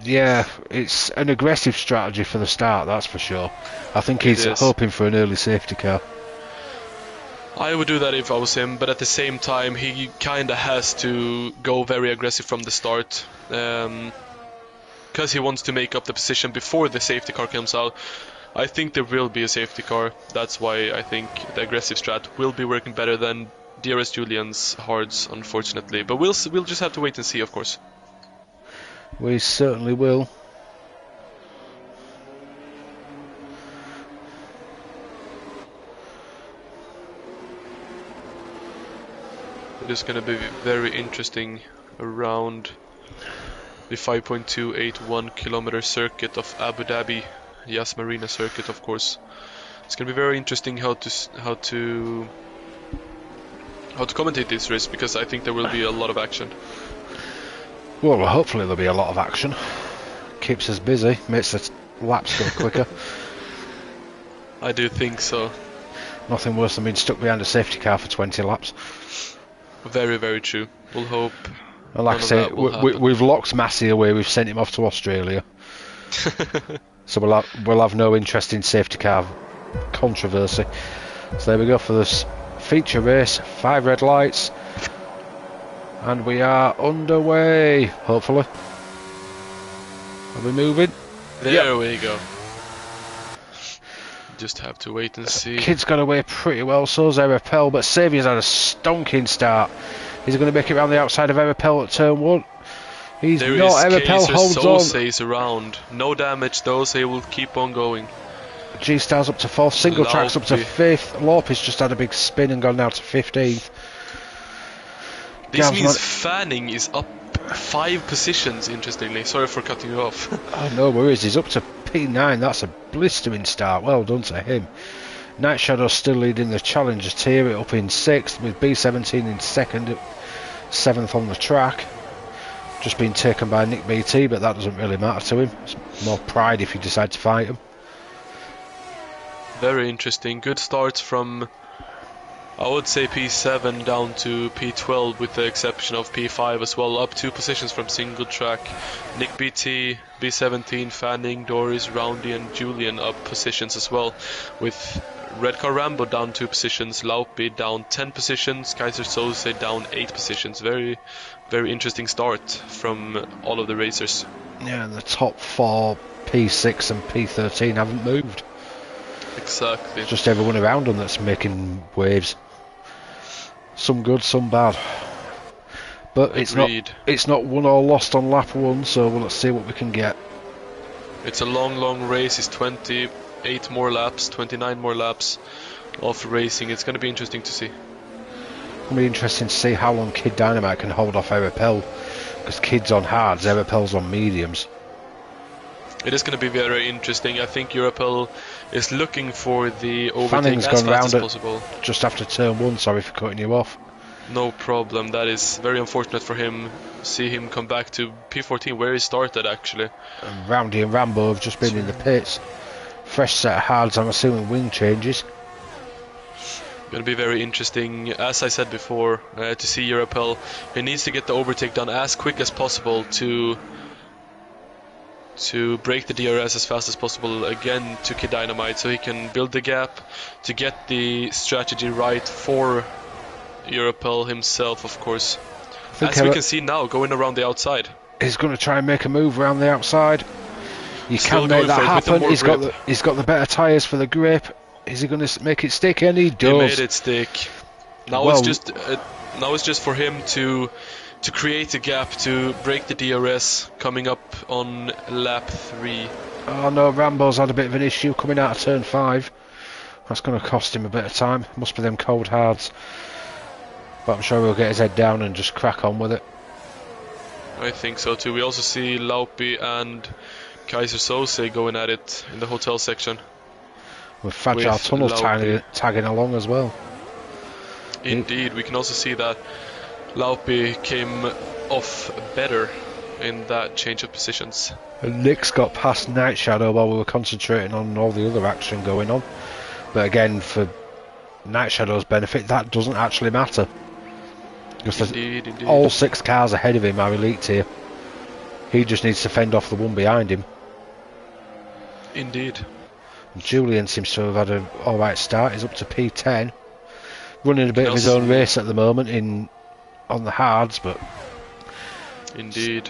Yeah, it's an aggressive strategy for the start, that's for sure. I think he's hoping for an early safety car. I would do that if I was him, but at the same time he kinda has to go very aggressive from the start, because he wants to make up the position before the safety car comes out. I think there will be a safety car. That's why I think the aggressive strat will be working better than DRS Julian's hards, unfortunately. But we'll just have to wait and see, of course. We certainly will. It is going to be very interesting around the 5.281 kilometer circuit of Abu Dhabi, Yas Marina circuit, of course. It's going to be very interesting how to commentate this race, because I think there will be a lot of action. Well, hopefully there'll be a lot of action. Keeps us busy, makes the laps go quicker. I do think so. Nothing worse than being stuck behind a safety car for 20 laps. Very, very true. We'll hope. And like I say, we've locked Massey away. We've sent him off to Australia. So we'll have no interest in safety car controversy. So there we go for this feature race. 5 red lights. And we are underway, hopefully. Are we moving? There we go. Just have to wait and see. Kid's got away pretty well, so's Everpel, but Saviour's had a stonking start. Is he going to make it around the outside of Everpel at turn 1? He's there not. Everpel holds on. Stays around. No damage though, so he will keep on going. G-Star's up to 4th, Single Track's up to 5th. Lorp's just had a big spin and gone down to 15th. This means Fanning is up 5 positions, interestingly. Sorry for cutting you off. Oh, no worries. He's up to P9. That's a blistering start. Well done to him. Night Shadow's still leading the Challengers tier, up in 6th, with B17 in 2nd, 7th on the track. Just been taken by Nick BT, but that doesn't really matter to him. It's more pride if you decide to fight him. Very interesting. Good starts from I would say P7 down to P12 with the exception of P5 as well, up 2 positions from single track. Nick BT, B17, Fanning, Doris, Roundy and Julian up positions as well, with Red Car Rambo down 2 positions, Laupi down 10 positions, Kaiser Soze down 8 positions. Very, very interesting start from all of the racers. Yeah, the top 4, P6 and P13 haven't moved. Exactly. It's just everyone around them that's making waves. Some good, some bad. But Agreed. it's not won or lost on lap 1, so let's see what we can get. It's a long race. It's 28 more laps, 29 more laps of racing. It's going to be interesting to see. It'll be interesting to see how long Kid Dynamite can hold off Erapel, because Kid's on hards, Erapel's on mediums. It is going to be very interesting. I think Europel is looking for the overtake Fanning's as gone fast as round possible. Just after turn 1, sorry for cutting you off. No problem. That is very unfortunate for him. See him come back to P14 where he started actually. And Roundy and Rambo have just been in the pits. Fresh set of hards, I'm assuming wing changes. Going to be very interesting, as I said before, to see Europel. He needs to get the overtake done as quick as possible to break the DRS as fast as possible again to Kid Dynamite, so he can build the gap to get the strategy right for Europel himself, of course. As we can see now, going around the outside. He's going to try and make a move around the outside. You Still can make that happen. He's got the better tyres for the grip. Is he going to make it stick? And he does. He made it stick. Now it's just for him to create a gap to break the DRS coming up on lap 3. Oh no, Rambo's had a bit of an issue coming out of turn 5. That's going to cost him a bit of time. Must be them cold hards. But I'm sure he'll get his head down and just crack on with it. I think so too. We also see Laupi and Kaiser Soze going at it in the hotel section. With Fragile Tunnel tagging along as well. Indeed, we can also see that Laupi came off better in that change of positions. And Nick's got past Night Shadow while we were concentrating on all the other action going on. But again, for Night Shadow's benefit, that doesn't actually matter. Because indeed. All 6 cars ahead of him are elite tier. He just needs to fend off the one behind him. Indeed. And Julian seems to have had an alright start. He's up to P10. Running a bit of his own race at the moment on the hards, but... Indeed.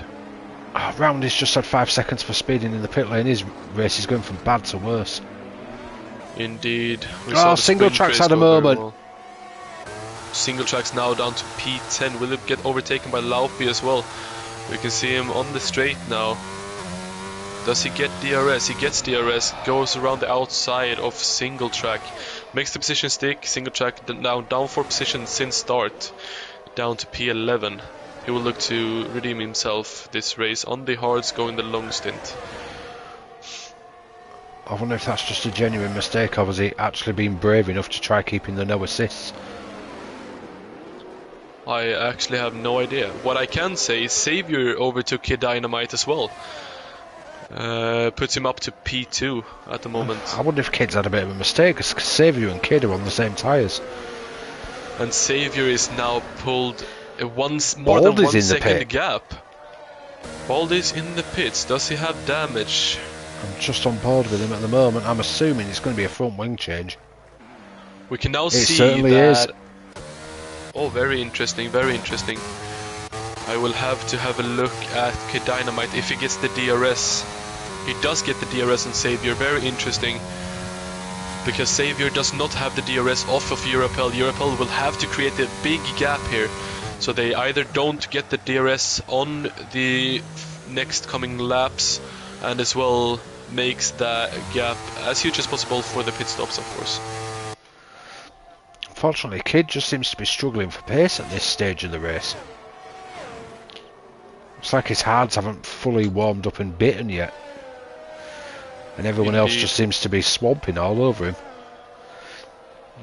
Roundy's just had 5 seconds for speeding in the pit lane. His race is going from bad to worse. Indeed. Single Track's had a moment. Well. Single Track's now down to P10. Will it get overtaken by Laupi as well? We can see him on the straight now. Does he get DRS? He gets DRS, goes around the outside of Single Track. Makes the position stick. Single Track now down 4 positions since start. Down to P11. He will look to redeem himself this race on the hards, going the long stint. I wonder if that's just a genuine mistake, or has he actually been brave enough to try keeping the no assists? I actually have no idea. What I can say is Xavier overtook Kid Dynamite as well. Puts him up to P2 at the moment. I wonder if Kid's had a bit of a mistake, because Xavier and Kid are on the same tyres. And Xavier is now pulled more than 1 second gap. Baldy's in the pits. Does he have damage? I'm just on board with him at the moment. I'm assuming it's going to be a front wing change. We can now see certainly that... is. Oh, very interesting, very interesting. I will have to have a look at Kid Dynamite if he gets the DRS. He does get the DRS on Xavier, very interesting. Because Xavier does not have the DRS off of Europel. Europel will have to create a big gap here. So they either don't get the DRS on the next coming laps, and as well makes that gap as huge as possible for the pit stops, of course. Unfortunately, Kid just seems to be struggling for pace at this stage of the race. It's like his hards haven't fully warmed up and bitten yet. And everyone else just seems to be swamping all over him.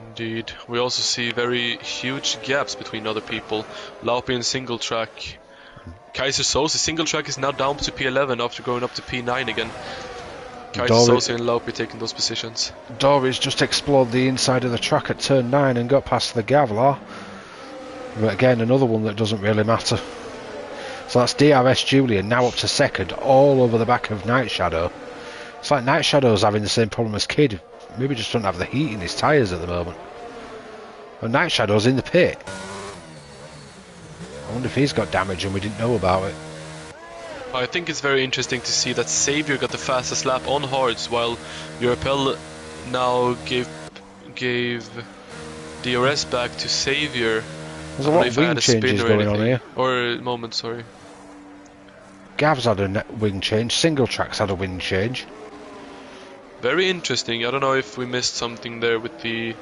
Indeed. We also see very huge gaps between other people. Laupi and Single Track. Kaiser Soze, Single Track is now down to P11 after going up to P9 again. Kaiser Soze and Laupi taking those positions. Dory's just explored the inside of the track at turn 9 and got past the Gavlar. But again, another one that doesn't really matter. So that's DRS Julian now up to second, all over the back of Night Shadow. It's like Night Shadow's having the same problem as Kid. Maybe just doesn't have the heat in his tyres at the moment. And Night Shadow's in the pit. I wonder if he's got damage and we didn't know about it. I think it's very interesting to see that Xavier got the fastest lap on hards, while Europel now gave DRS back to Xavier. There's a lot of wing changes going on here. Or moment, sorry. Gav's had a wing change, Single Track's had a wing change. Very interesting. I don't know if we missed something there with the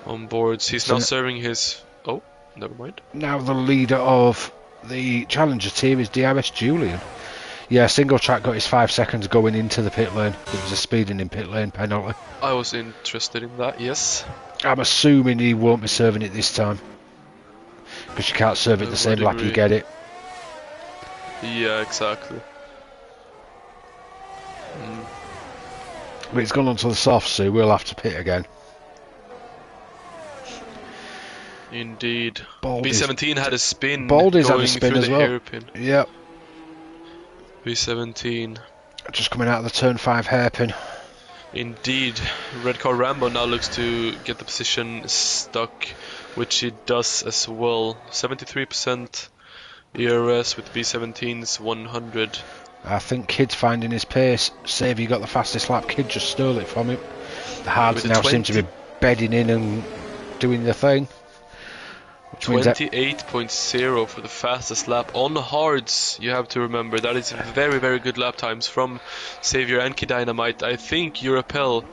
onboards. He's now serving his... Oh, never mind. Now the leader of the Challenger team is DRS Julian. Yeah, Single Track got his 5 seconds going into the pit lane. It was a speeding in pit lane penalty. I was interested in that, yes. I'm assuming he won't be serving it this time, because you can't serve it the same lap you get it. Yeah, exactly. But it's gone onto the soft, so we'll have to pit again. Indeed. B17 had a spin. Baldy's had a spin as well. Hairpin. Yep. B17. Just coming out of the turn 5 hairpin. Indeed. Red Car Rambo now looks to get the position stuck, which he does as well. 73% ERS with B17's 100. I think Kid's finding his pace. Xavier got the fastest lap. Kid just stole it from him. The hards now seem to be bedding in and doing the thing. 28.0 for the fastest lap on hards. You have to remember that is very, very good lap times from Xavier and Kid Dynamite. I think Europel's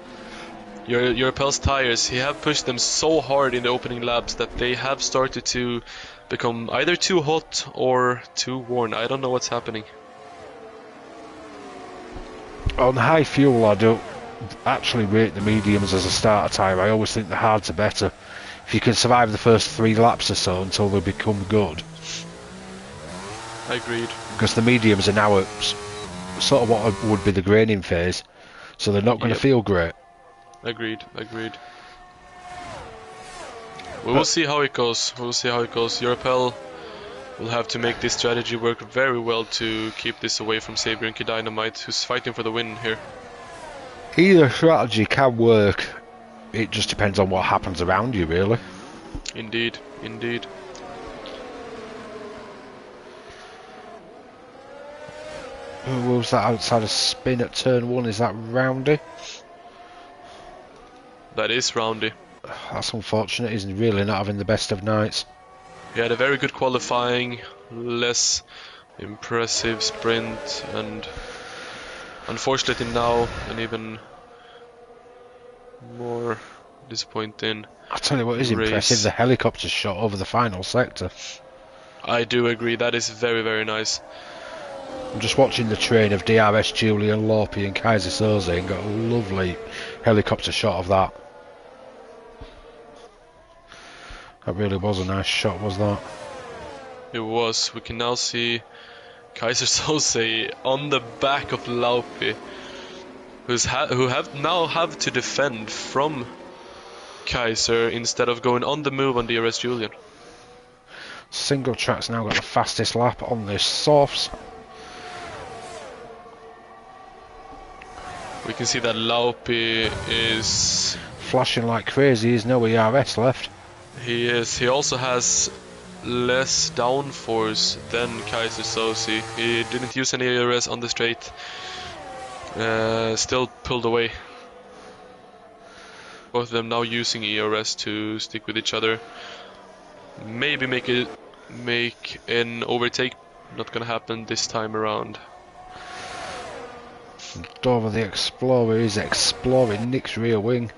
tires, he have pushed them so hard in the opening laps that they have started to become either too hot or too worn. I don't know what's happening. On high fuel, I don't actually rate the mediums as a starter tyre. I always think the hards are better. If you can survive the first 3 laps or so until they become good. Agreed. Because the mediums are now at sort of what would be the graining phase, so they're not going to feel great. Agreed. We will see how it goes. Europel will have to make this strategy work very well to keep this away from Xavier and Kid Dynamite, who's fighting for the win here. Either strategy can work. It just depends on what happens around you, really. Indeed. Who was that outside a spin at turn 1? Is that Roundy? That is Roundy. That's unfortunate. He's really not having the best of nights. He had a very good qualifying, less impressive sprint, and unfortunately now an even more disappointing I'll tell you what is race. Impressive, the helicopter shot over the final sector. I do agree, that is very, very nice. I'm just watching the train of DRS Julian, Laupi and Kaiser Soze and got a lovely helicopter shot of that. That really was a nice shot, was that? It was. We can now see Kaiser Soze on the back of Laupi, who have to defend from Kaiser instead of going on the move on DRS Julian. Single Track's now got the fastest lap on this softs. We can see that Laupi is flashing like crazy. There's no ERS left. He is. He also has less downforce than Kaiser Soze. He didn't use any ERS on the straight. Still pulled away. Both of them now using ERS to stick with each other. Maybe make an overtake. Not gonna happen this time around. Dover the Explorer is exploring Nick's rear wing.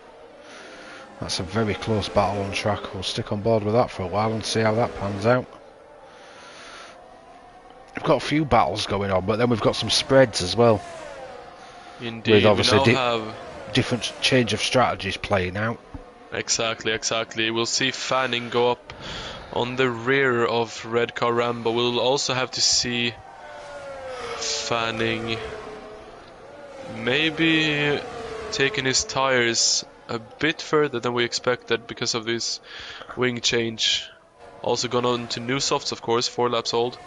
That's a very close battle on track. We'll stick on board with that for a while and see how that pans out. We've got a few battles going on, but then we've got some spreads as well. Indeed, with obviously we now have different change of strategies playing out. Exactly. We'll see Fanning go up on the rear of Red Car Rambo. We'll also have to see Fanning Maybe taking his tires a bit further than we expected because of this wing change. Also gone on to new softs, of course, 4 laps old.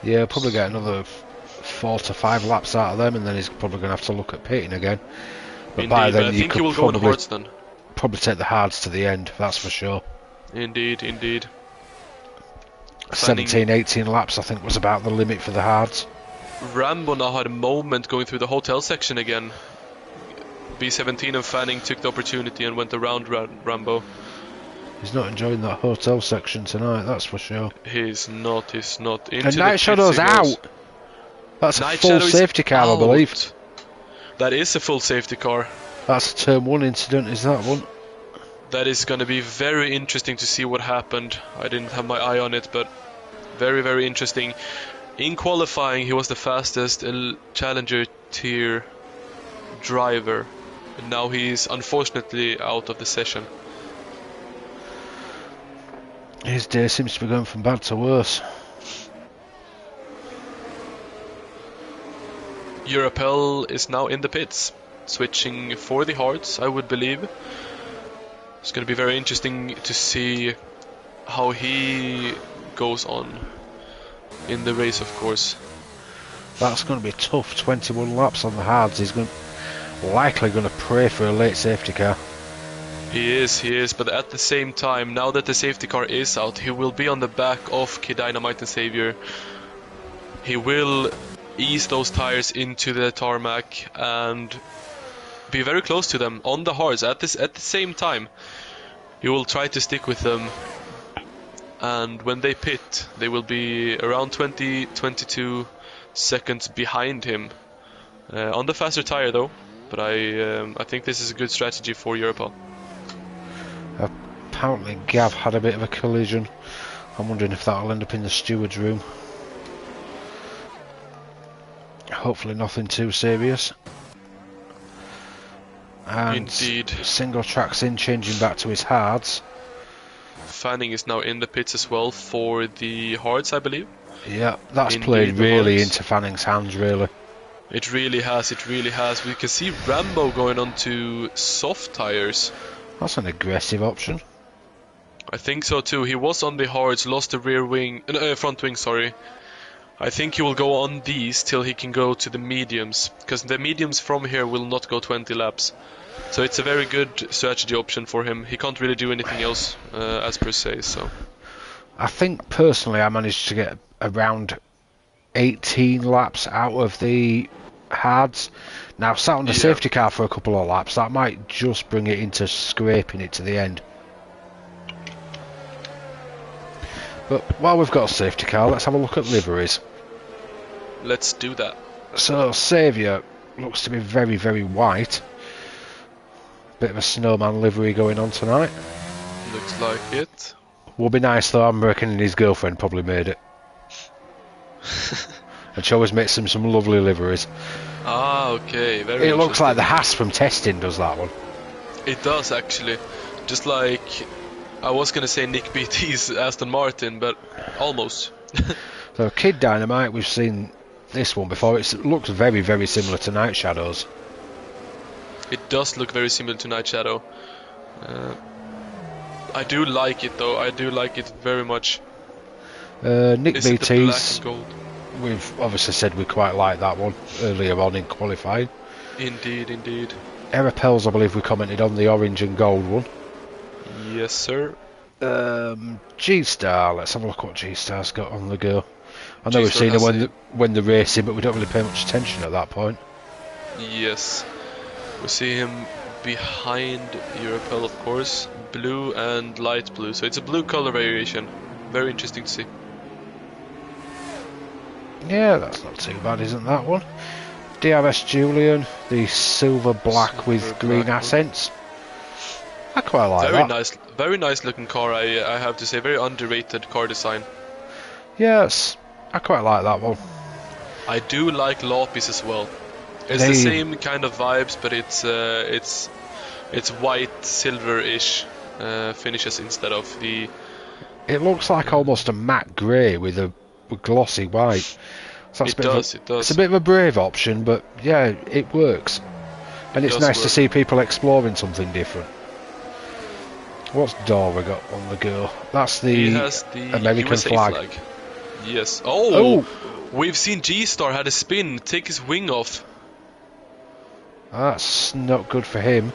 Yeah, probably get another 4 to 5 laps out of them, and then he's probably going to have to look at pitting again. But Indeed, by then but I you think he could will go on hards then. probably take the hards to the end, that's for sure. Indeed. 17, 18 laps I think was about the limit for the hards. Rambo now had a moment going through the hotel section again. B17 and Fanning took the opportunity and went around Rambo. He's not enjoying that hotel section tonight, that's for sure. He's not. Into And Night Shadow's out! That's Night a full Shadow safety car, I believe. That is a full safety car. That's a Turn 1 incident, is that one? That is going to be very interesting to see what happened. I didn't have my eye on it, but very, very interesting. In qualifying, he was the fastest Challenger tier driver. And now he's unfortunately out of the session. His day seems to be going from bad to worse. Europel is now in the pits, switching for the hards, I would believe. It's going to be very interesting to see how he goes on in the race, of course. That's going to be tough. 21 laps on the hards. He's likely going to pray for a late safety car. He is, but at the same time, now that the safety car is out, he will be on the back of Kid Dynamite and Savior. He will ease those tires into the tarmac and be very close to them on the hards at the same time. He will try to stick with them, and when they pit, they will be around 22 seconds behind him on the faster tire though. But I think this is a good strategy for Europel. Apparently Gav had a bit of a collision. I'm wondering if that'll end up in the steward's room. Hopefully nothing too serious. And Indeed. single tracks in, changing back to his hards. Fanning is now in the pits as well for the hards, I believe. Yeah, that's Indeed, played really hards. into Fanning's hands, really. It really has. We can see Rambo going on to soft tires. That's an aggressive option. I think so too. He was on the hards, lost the front wing, sorry. I think he will go on these till he can go to the mediums, because the mediums from here will not go 20 laps. So it's a very good strategy option for him. He can't really do anything else as per se. So I think personally I managed to get around 18 laps out of the hards. Now sat on the safety car for a couple of laps, that might just bring it into scraping it to the end. But while we've got a safety car, let's have a look at liveries. let's do that. So Saviour looks to be very, very white. Bit of a snowman livery going on tonight. Looks like it. Would be nice though, I'm reckoning his girlfriend probably made it. And she always makes him some lovely liveries. Ah, okay. Very It looks like the interesting. Haas from testing does that one. It does actually. Just like I was gonna say Nick BT's Aston Martin, but almost. So Kid Dynamite, we've seen this one before. It looks very, very similar to Night Shadows. It does look very similar to Night Shadow. I do like it though. I do like it very much. Nick Is it the black BT's, and gold? we've obviously said we quite like that one earlier on in qualifying. Indeed, indeed. Erapels, I believe we commented on the orange and gold one. Yes, sir. G-Star, let's have a look what G-Star's got on the go. I know we've G-Star seen her has when they're racing, but we don't really pay much attention at that point. Yes. We see him behind Europel, of course. Blue and light blue. So it's a blue color variation. Very interesting to see. Yeah, that's not too bad, isn't that one? DRS Julian, the silver black with Silver green black. accents. I quite like that. Very nice looking car, I have to say. Very underrated car design. Yes, I quite like that one. I do like Lapis as well. It's the same kind of vibes, but it's white silver-ish finishes instead of the. It looks like almost a matte grey with a glossy white. So It does. It's a bit of a brave option, but yeah, it works. And it's nice to see people exploring something different. What's Dora got on the go? That's He the has the American USA flag. Yes. Oh! We've seen G-Star had a spin, take his wing off. That's not good for him.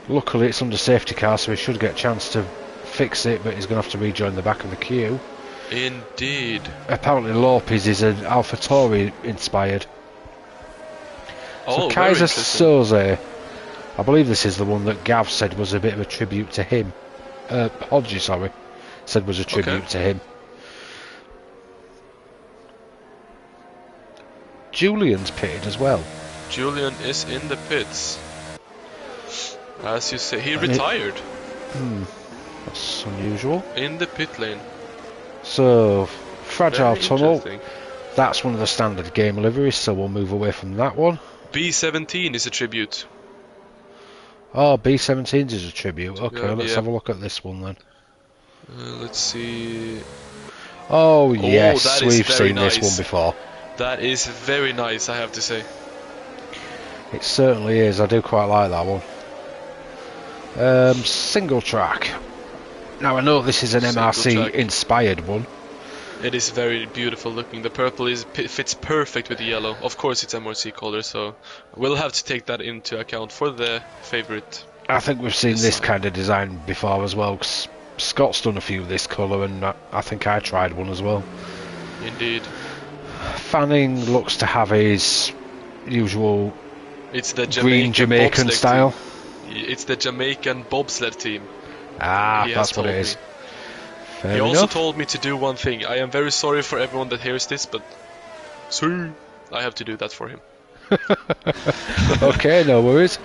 Luckily it's under safety car, so he should get a chance to fix it, but he's going to have to rejoin the back of the queue. Indeed. Apparently Lopez is an AlphaTauri inspired. So Kaiser Soze, I believe this is the one that Gav said was a bit of a tribute to him. Hodgie, sorry, said was a tribute to him. Julian's pitted as well. Julian is in the pits. As you say, he retired. That's unusual. In the pit lane. So, Fragile Very Tunnel, that's one of the standard game liveries, so we'll move away from that one. B17 is a tribute. Oh, B17 is a tribute. Okay, let's have a look at this one then. Let's see. Oh yes, we've seen this one before. That is very nice, I have to say. It certainly is. I do quite like that one. Single track. Now I know this is an MRC inspired one. It is very beautiful looking. The purple fits perfect with the yellow. Of course it's MRC color, so we'll have to take that into account for the favorite. I think we've seen this kind of design before as well, 'cause Scott's done a few of this colour, and I think I tried one as well. Indeed. Fanning looks to have his usual green Jamaican style. It's the Jamaican bobsled team. That's what it is. He also told me to do one thing. I am very sorry for everyone that hears this, but I have to do that for him. Okay, no worries.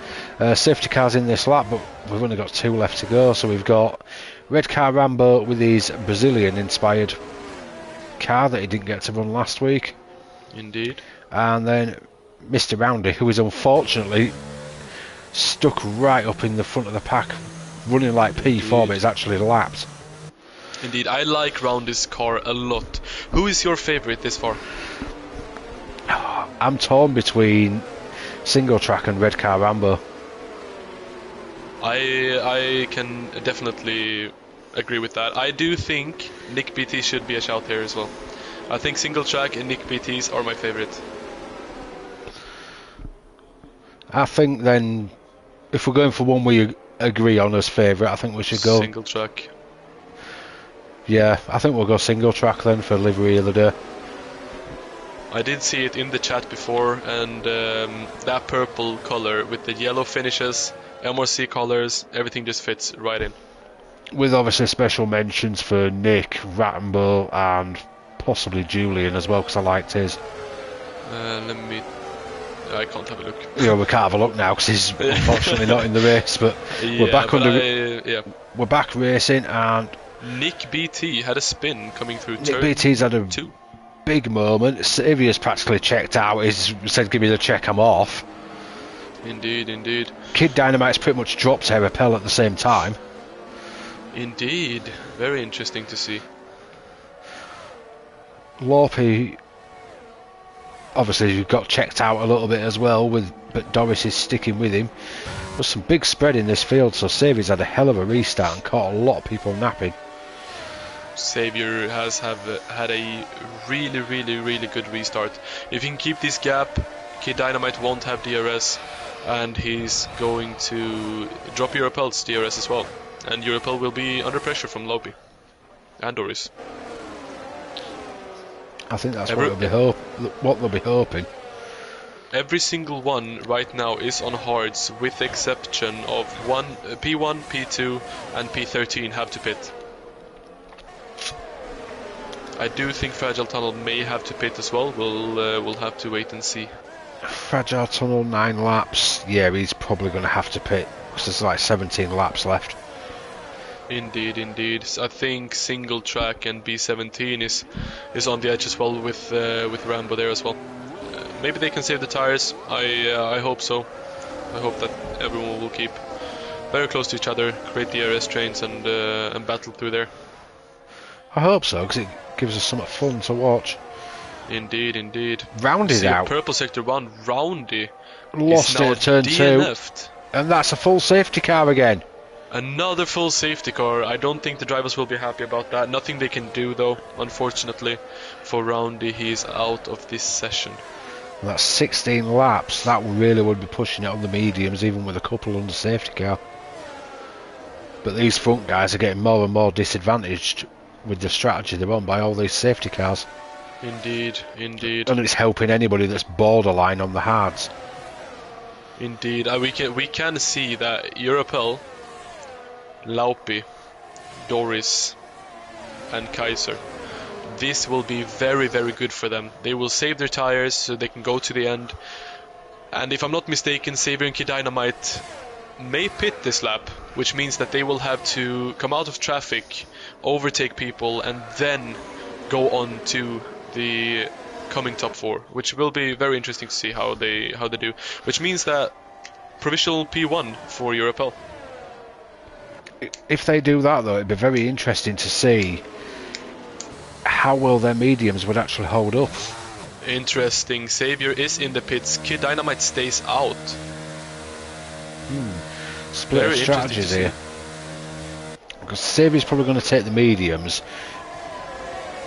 Safety cars in this lap, but we've only got 2 left to go. So we've got Red Car Rambo with his Brazilian-inspired car that he didn't get to run last week. Indeed. And then Mr. Roundy, who is unfortunately stuck right up in the front of the pack, running like P4, but it's actually lapped. Indeed, I like Roundy's car a lot. Who is your favourite this far? I'm torn between Single Track and Red Car Rambo. I can definitely agree with that. I do think Nick BT should be a shout here as well. I think Single Track and Nick BTs are my favourite. I think then, if we're going for one we agree on as favourite, I think we should go Single Track. Yeah, I think we'll go Single Track then for livery of the day. I did see it in the chat before, and that purple colour with the yellow finishes, MRC colours, everything just fits right in. With obviously special mentions for Nick, Rattenbow and possibly Julian as well, because I liked his. I can't have a look. Yeah, we can't have a look now because he's unfortunately not in the race, but we're back we're back racing, and Nick BT had a spin coming through. Nick BT's had a big moment. Xavier's practically checked out. He's said, "Give me the check, I'm off." Indeed, indeed. Kid Dynamite's pretty much dropped Repel at the same time. Indeed, very interesting to see. Lorpy obviously got checked out a little bit as well, but Doris is sticking with him. There's some big spread in this field, so Xavier's had a hell of a restart and caught a lot of people napping. Xavier has had a really good restart. If he can keep this gap, Kid Dynamite won't have DRS, and he's going to drop Europel's DRS as well. And Europel will be under pressure from Lopey and Doris. I think that's what they'll be hoping. Every single one right now is on hards, with the exception of P1, P2 and P13 have to pit. I do think Fragile Tunnel may have to pit as well. We'll have to wait and see. Fragile Tunnel 9 laps. Yeah, he's probably going to have to pit because there's like 17 laps left. Indeed, indeed. I think Single Track and B17 is on the edge as well with Rambo there as well. Maybe they can save the tires. I hope so. I hope that everyone will keep very close to each other, create DRS trains and battle through there. I hope so, because it gives us something fun to watch. Indeed, indeed. Rounded See, out. purple sector 1, Roundy Lost is now it at turn 2. DNF'd. And that's a full safety car again. Another full safety car. I don't think the drivers will be happy about that. Nothing they can do though, unfortunately. For Roundy, he's out of this session. And that's 16 laps. That really would be pushing it on the mediums, even with a couple on the safety car. But these front guys are getting more and more disadvantaged with the strategy they're on by all these safety cars. Indeed, indeed. And it's helping anybody that's borderline on the hards. Indeed. We can see that Europel, Laupi, Doris and Kaiser, this will be very, very good for them. They will save their tires so they can go to the end. And if I'm not mistaken, Xavier and Kid Dynamite may pit this lap, which means that they will have to come out of traffic, overtake people, and then go on to the coming top 4, which will be very interesting to see how they do. Which means that provisional P1 for Europel. If they do that though, it'd be very interesting to see how well their mediums would actually hold up. Interesting. Xavier is in the pits. Kid Dynamite stays out. Split of strategies here. Because Xavier's probably going to take the mediums,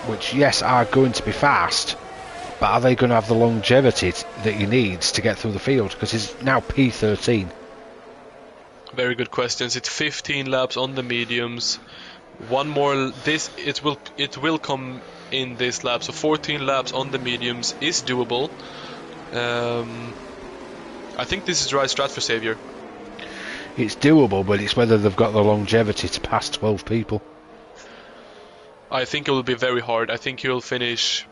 which yes are going to be fast, but are they going to have the longevity that he needs to get through the field? Because he's now P13. Very good questions. It's 15 laps on the mediums. One more. It will come in this lap. So 14 laps on the mediums is doable. I think this is the right strat for Xavier. It's doable, but it's whether they've got the longevity to pass 12 people. I think it will be very hard. I think he'll finish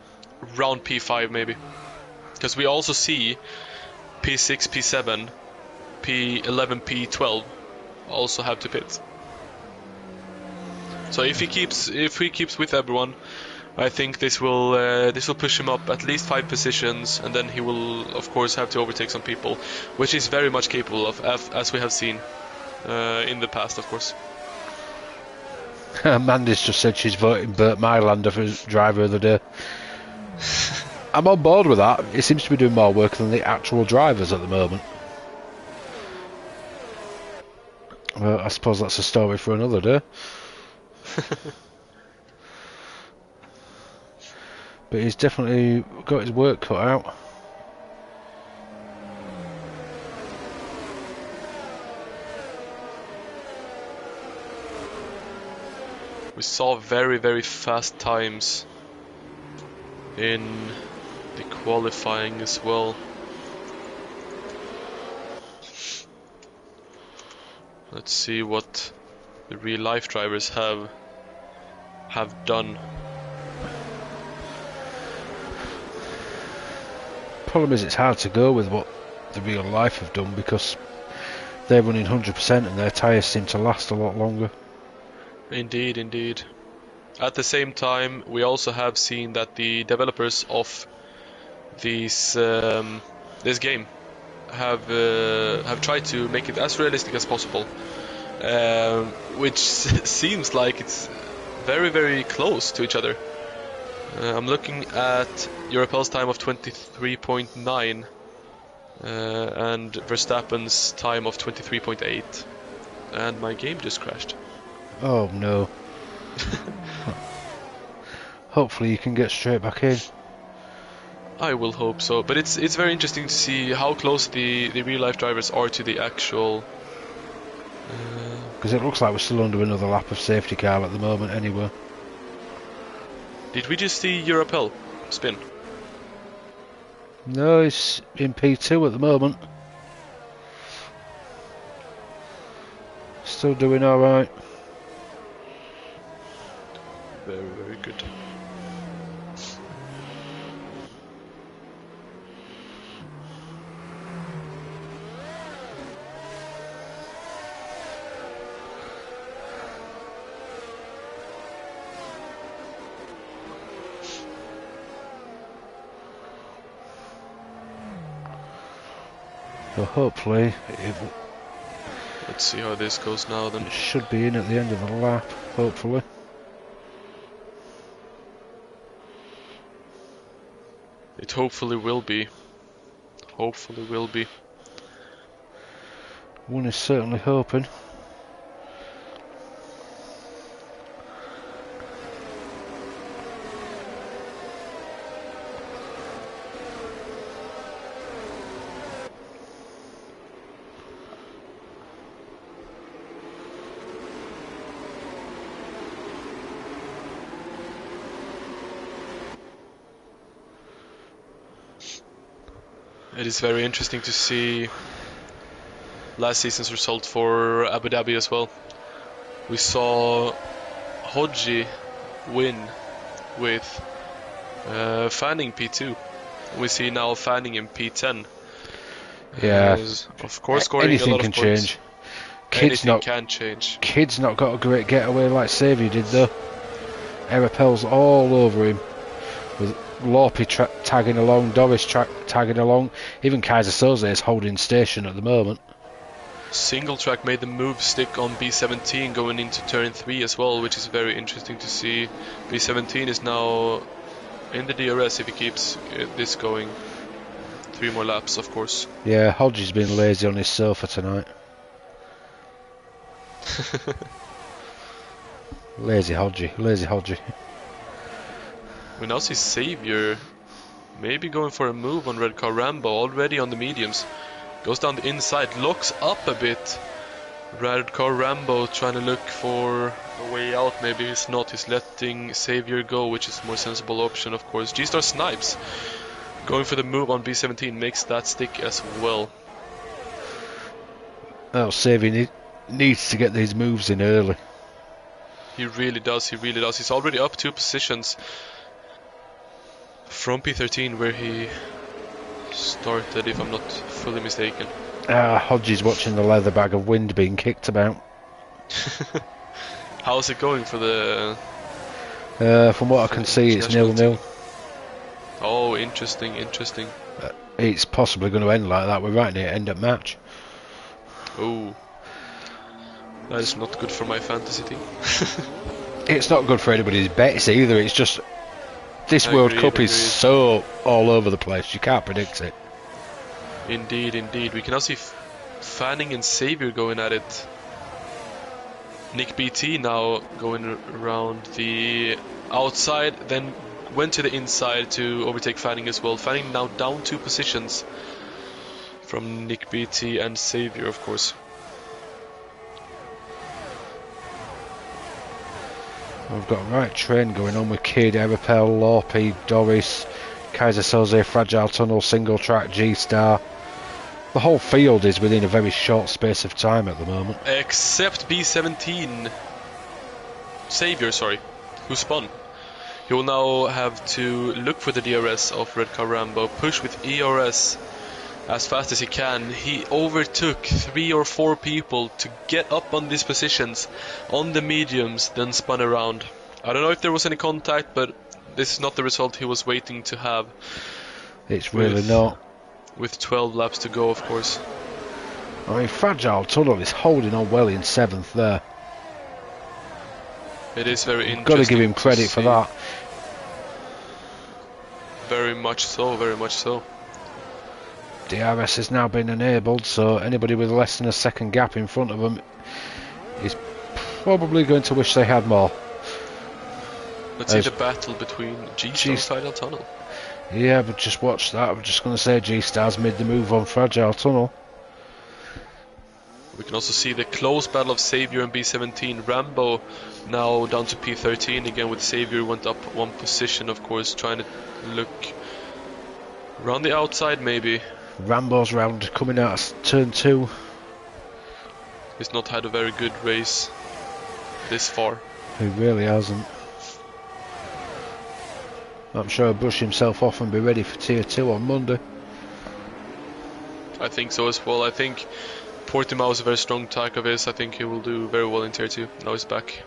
round P5 maybe. Because we also see P6, P7, P11, P12 also have to pit. So if he keeps with everyone, I think this will push him up at least 5 positions, and then he will of course have to overtake some people, which he's very much capable of, as we have seen in the past, of course. Amanda's just said she's voting Bert Mylander for driver of the day. I'm on board with that. He seems to be doing more work than the actual drivers at the moment. Well, I suppose that's a story for another day. But he's definitely got his work cut out. We saw very, very fast times in the qualifying as well. Let's see what the real life drivers have done. Problem is, it's hard to go with what the real life have done because they're running 100% and their tyres seem to last a lot longer. Indeed, indeed. At the same time, we also have seen that the developers of this game have tried to make it as realistic as possible, which seems like it's very, very close to each other. I'm looking at Europel's time of 23.9 and Verstappen's time of 23.8, and my game just crashed. Oh no. Hopefully you can get straight back in. I will hope so, but it's very interesting to see how close the real life drivers are to the actual. Because it looks like we're still under another lap of safety car at the moment anyway. Did we just see Europel spin? No, he's in P2 at the moment. Still doing alright. Very, very good. So hopefully it Let's see how this goes now then. should be in at the end of the lap, hopefully. hopefully will be. Hopefully will be. One is certainly hoping. It is very interesting to see last season's result for Abu Dhabi as well. We saw Hodji win with Fanning P2. We see now Fanning in P10. Yeah, of course, scoring anything a lot can of points. change. Anything can change. Kid's not got a great getaway like Saviour did though. Arapel's all over him, with Lorpy tagging along, Doris tagging along, even Kaiser Soze is holding station at the moment. Single track made the move stick on B17 going into turn 3 as well, which is very interesting to see. B17 is now in the DRS if he keeps this going. 3 more laps, of course. Yeah, Hodge's been lazy on his sofa tonight. Lazy Hodgie. We now see Saviour maybe going for a move on Red Car Rambo, already on the mediums. Goes down the inside, locks up a bit. Red Car Rambo trying to look for a way out. Maybe he's not, he's letting Saviour go, which is a more sensible option, of course. G-Star Snipes going for the move on B17, makes that stick as well. Oh, Saviour needs to get these moves in early. He really does, He's already up 2 positions from P13 where he started, if I'm not fully mistaken. Hodges watching the leather bag of wind being kicked about. How's it going for the... from what I can see, it's 0-0. Oh, interesting. It's possibly going to end like that. We're right near end of match. Oh, that is not good for my fantasy team. It's not good for anybody's bets either. It's just this World Cup is so all over the place. You can't predict it. Indeed. We can now see Fanning and Saviour going at it. Nick BT now going around the outside, then went to the inside to overtake Fanning as well. Fanning now down 2 positions from Nick BT and Saviour, of course. We've got a right train going on with Kid, Arapel, Lorpy, Doris, Kaiser Soze, Fragile Tunnel, Single Track, G-Star. The whole field is within a very short space of time at the moment. Except B17. Saviour, sorry, who spun. He will now have to look for the DRS of Red Car Rambo, push with ERS as fast as he can. He overtook 3 or 4 people to get up on these positions on the mediums, then spun around. I don't know if there was any contact, but this is not the result he was waiting to have. It's really not. With 12 laps to go, of course. I mean, Fragile Tunnel is holding on well in 7th there. It is very interesting. Got to give him credit for that. Very much so. DRS has now been enabled, so anybody with less than a second gap in front of them is probably going to wish they had more. Let's see the battle between G-Star and Fragile Tunnel. Yeah, but just watch that. I'm just going to say G-Star's made the move on Fragile Tunnel. We can also see the close battle of Saviour and B17. Rambo now down to P13 again, with Saviour went up 1 position, of course, trying to look around the outside maybe. Rambo's round coming out of turn 2. He's not had a very good race this far. He really hasn't. I'm sure he'll brush himself off and be ready for tier 2 on Monday. I think so as well. I think Portimao is a very strong tag of his. I think he will do very well in tier 2. Now he's back.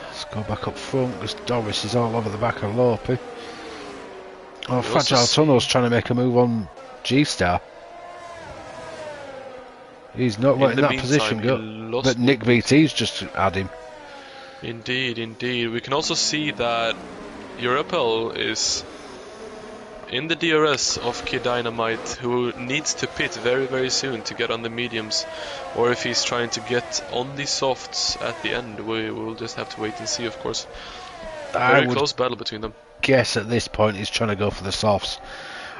Let's go back up front because Doris is all over the back of Lorpy. Oh, Fragile Tunnel's trying to make a move on G-Star. He's not letting that position go. But Nick BT's just had him. Indeed, indeed. We can also see that Europel is in the DRS of Kid Dynamite, who needs to pit very, very soon to get on the mediums. Or if he's trying to get on the softs at the end, we will just have to wait and see, of course. Very close battle between them. Guess at this point he's trying to go for the softs.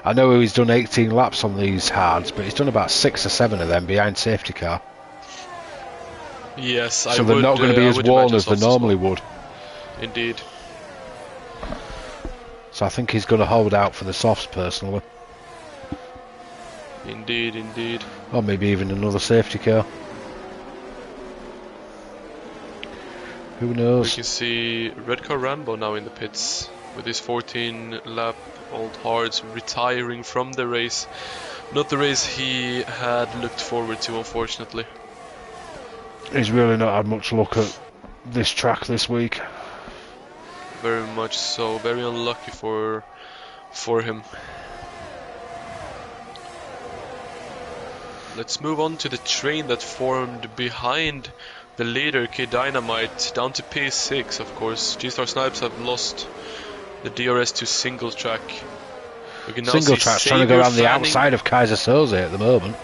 I know he's done 18 laps on these hards, but he's done about 6 or 7 of them behind safety car. Yes, so they're not going to be as worn as they normally would. Indeed. So I think he's going to hold out for the softs personally. Indeed, indeed. Or maybe even another safety car. Who knows? We can see Red Car Rambo now in the pits with his 14 lap old hards retiring from the race. Not the race he had looked forward to, unfortunately. He's really not had much luck at this track this week. Very much so. Very unlucky for him. Let's move on to the train that formed behind the leader, Kid Dynamite, down to P6, of course. G-Star Snipes have lost the DRS to single track. We can now single track's trying to go around the outside of Kaiser Soze at the moment.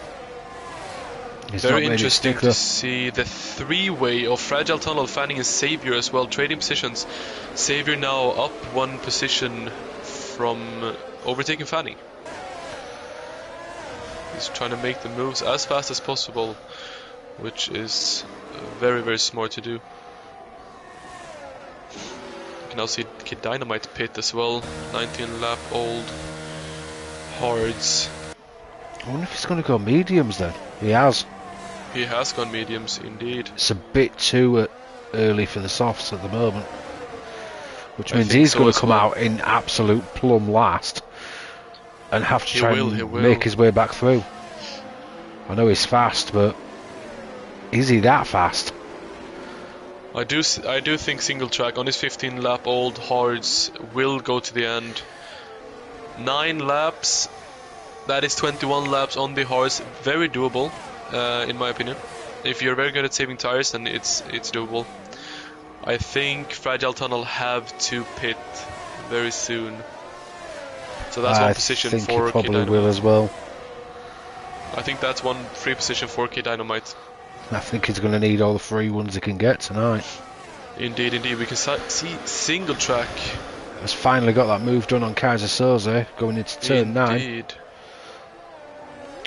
He's very interesting to see the three-way of Fragile Tunnel, Fanning and Savior as well, trading positions. Savior now up 1 position from overtaking Fanning. He's trying to make the moves as fast as possible, which is very, very smart to do. You can now see Kid Dynamite pit as well, 19 lap old hards. I wonder if he's going to go mediums then. He has. He has gone mediums, indeed. It's a bit too early for the softs at the moment, which means he's going to come out in absolute plumb last and have to try and make his way back through. I know he's fast, but is he that fast? I do think single track on his 15 lap old hards will go to the end. 9 laps, that is 21 laps on the hards, very doable. In my opinion, if you're very good at saving tires, then it's doable. I think Fragile Tunnel have to pit very soon, so that's one position for he probably will as well. I think that's one free position for Kid Dynamite. I think he's going to need all the free ones he can get tonight. Indeed, indeed. We can see single track has finally got that move done on Kaiser Soze going into turn 9.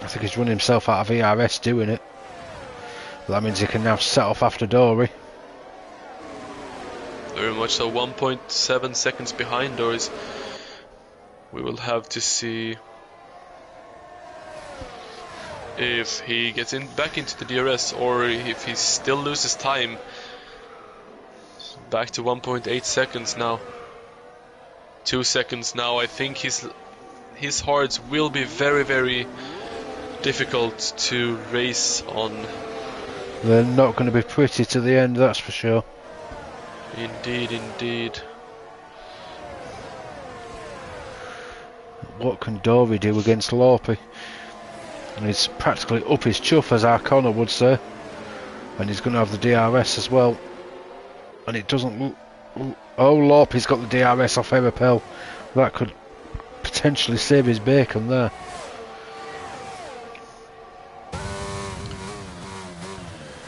I think he's run himself out of ERS doing it. But that means he can now set off after Dory. Very much so. 1.7 seconds behind Doris. We will have to see if he gets back into the DRS or if he still loses time. Back to 1.8 seconds now. 2 seconds now. I think his hards will be very, very difficult to race on. They're not going to be pretty to the end, that's for sure. Indeed, indeed. What can Dory do against Lorpy? And he's practically up his chuff, as our Connor would say. And he's going to have the DRS as well. And it doesn't look... Oh, Lorpy's got the DRS off Europel. That could potentially save his bacon there.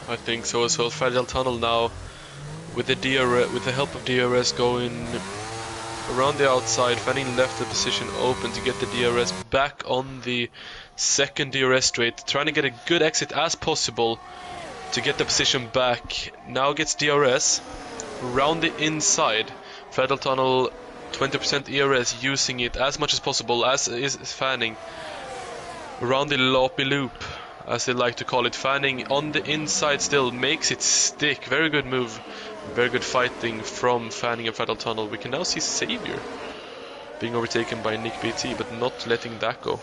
I think so as well. Fragile Tunnel now, with the help of DRS going around the outside. Fanning left the position open to get the DRS back on the second DRS straight, trying to get a good exit as possible to get the position back. Now gets DRS around the inside. Fragile Tunnel 20% ERS, using it as much as possible, as is Fanning. Around the loppy loop, as they like to call it. Fanning on the inside still, makes it stick. Very good move, very good fighting from Fanning and Fragile Tunnel. We can now see Savior being overtaken by Nick BT, but not letting that go.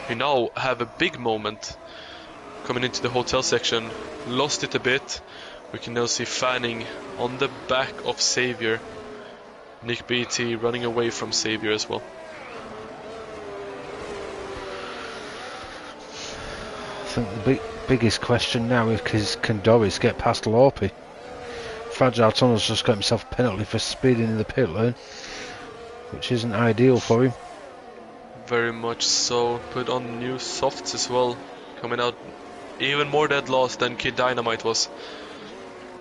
We now have a big moment coming into the hotel section. Lost it a bit. We can now see Fanning on the back of Savior. Nick BT running away from Savior as well. I think the biggest question now is, can Doris get past Lorpy? Fragile Tunnel's just got himself a penalty for speeding in the pit lane, which isn't ideal for him. Very much so. Put on new softs as well, coming out even more dead lost than Kid Dynamite was,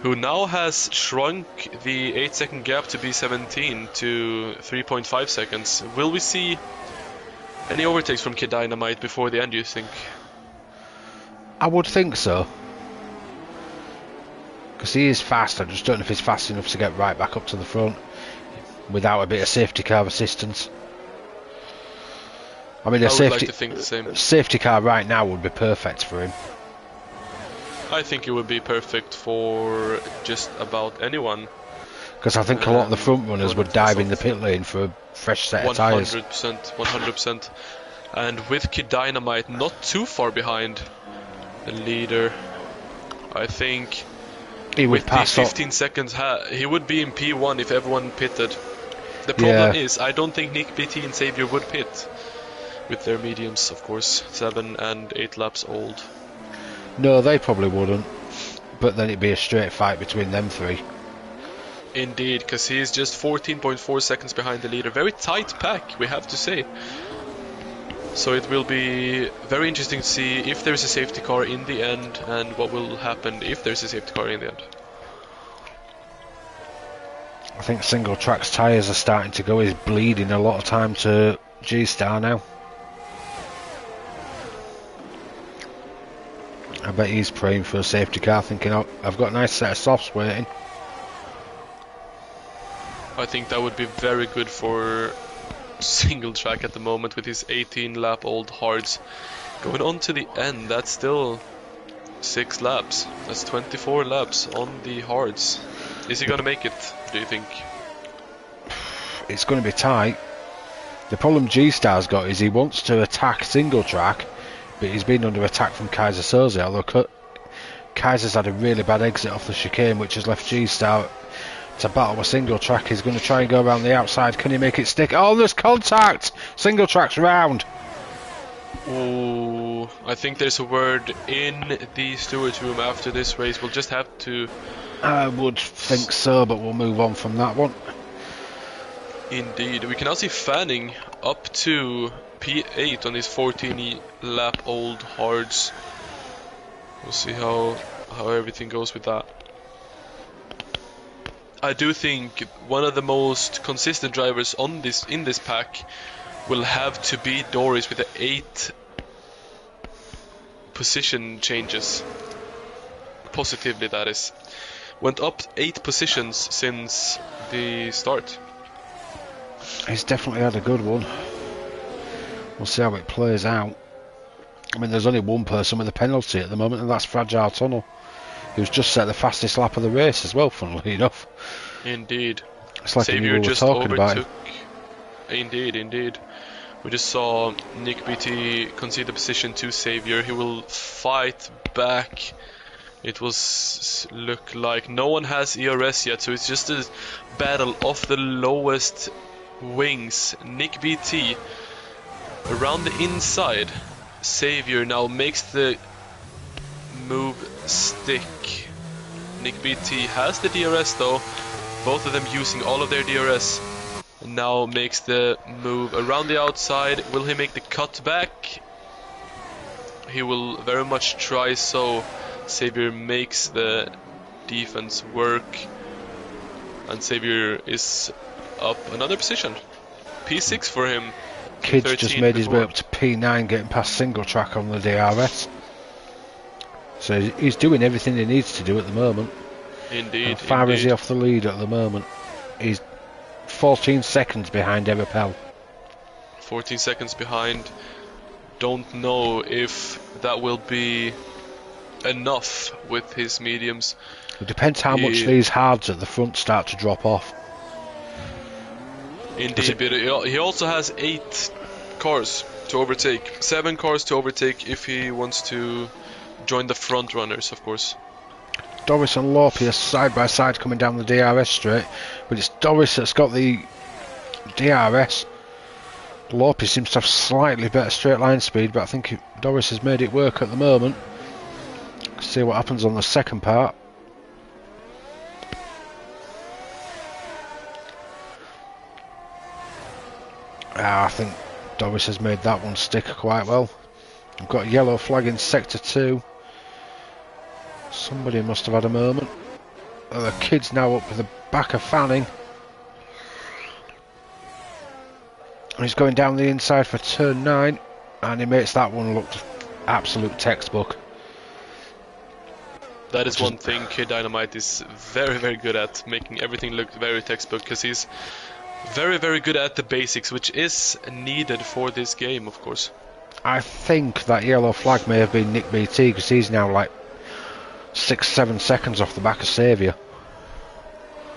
who now has shrunk the 8-second gap to B17 to 3.5 seconds. Will we see any overtakes from Kid Dynamite before the end, you think? I would think so. Because he is fast, I just don't know if he's fast enough to get right back up to the front without a bit of safety car assistance. I mean, I would like to think the same. Safety car right now would be perfect for him. I think it would be perfect for just about anyone. Because I think a lot of the front runners would dive in the pit lane for a fresh set of tyres. 100%, 100%. And with Kid Dynamite not too far behind the leader, I think he would with pass the 15 seconds, he would be in P1 if everyone pitted. The problem is, I don't think Nick BT and Xavier would pit with their mediums, of course, 7 and 8 laps old. No, they probably wouldn't. But then it'd be a straight fight between them three. Indeed, because he is just 14.4 seconds behind the leader. Very tight pack, we have to say. So it will be very interesting to see if there is a safety car in the end, and what will happen if there is a safety car in the end. I think single track's tyres are starting to go. He's bleeding a lot of time to G-Star now. I bet he's praying for a safety car, thinking, oh, I've got a nice set of softs waiting. I think that would be very good for single track at the moment with his 18 lap old hards. Going on to the end, that's still 6 laps. That's 24 laps on the hards. Is he going to make it, do you think? It's going to be tight. The problem G-Star's got is he wants to attack single track, but he's been under attack from Kaiser Soze, although Kaiser's had a really bad exit off the chicane, which has left G-Star to battle with single track. He's going to try and go around the outside. Can he make it stick? Oh, there's contact! Single track's round. Oh, I think there's a word in the stewards room after this race. We'll just have to... I would think so, but we'll move on from that one. Indeed. We can now see Fanning up to P8 on his 14 lap old hards. We'll see how everything goes with that. I do think one of the most consistent drivers on in this pack will have to be Doris with the 8 position changes. Positively, that is. Went up 8 positions since the start. He's definitely had a good one. We'll see how it plays out. I mean, there's only one person with a penalty at the moment, and that's Fragile Tunnel, who's just set the fastest lap of the race as well, funnily enough. Indeed. It's like Xavier we just talking about overtook. Indeed. We just saw Nick BT concede the position to Xavier. He will fight back. It was look like no one has ERS yet, so it's just a battle of the lowest wings. Nick BT around the inside. Xavier now makes the move stick. Nick BT has the DRS though, both of them using all of their DRS, and now makes the move around the outside. Will he make the cut back? He will very much try so. Xavier makes the defense work, and Xavier is up another position. P6 for him. Kid's just made his way up to P9, getting past single track on the DRS. So he's doing everything he needs to do at the moment. Indeed. How far is he off the lead at the moment? He's 14 seconds behind Erapel. 14 seconds behind. Don't know if that will be enough with his mediums. It depends how much these hards at the front start to drop off. Indeed, but he also has 8 cars to overtake. 7 cars to overtake if he wants to join the front runners, of course. Doris and Lorpy are side by side coming down the DRS straight, but it's Doris that's got the DRS. Lorpy seems to have slightly better straight line speed, but I think Doris has made it work at the moment. See what happens on the second part. I think Doris has made that one stick quite well. We've got a yellow flag in sector 2. Somebody must have had a moment. The kid's now up with the back of Fanning. And he's going down the inside for turn 9, and he makes that one look absolute textbook. That is one thing Kid Dynamite is very, very good at, making everything look very textbook, because he's very, very good at the basics, which is needed for this game, of course. I think that yellow flag may have been Nick BT, because he's now like 6-7 seconds off the back of Saviour.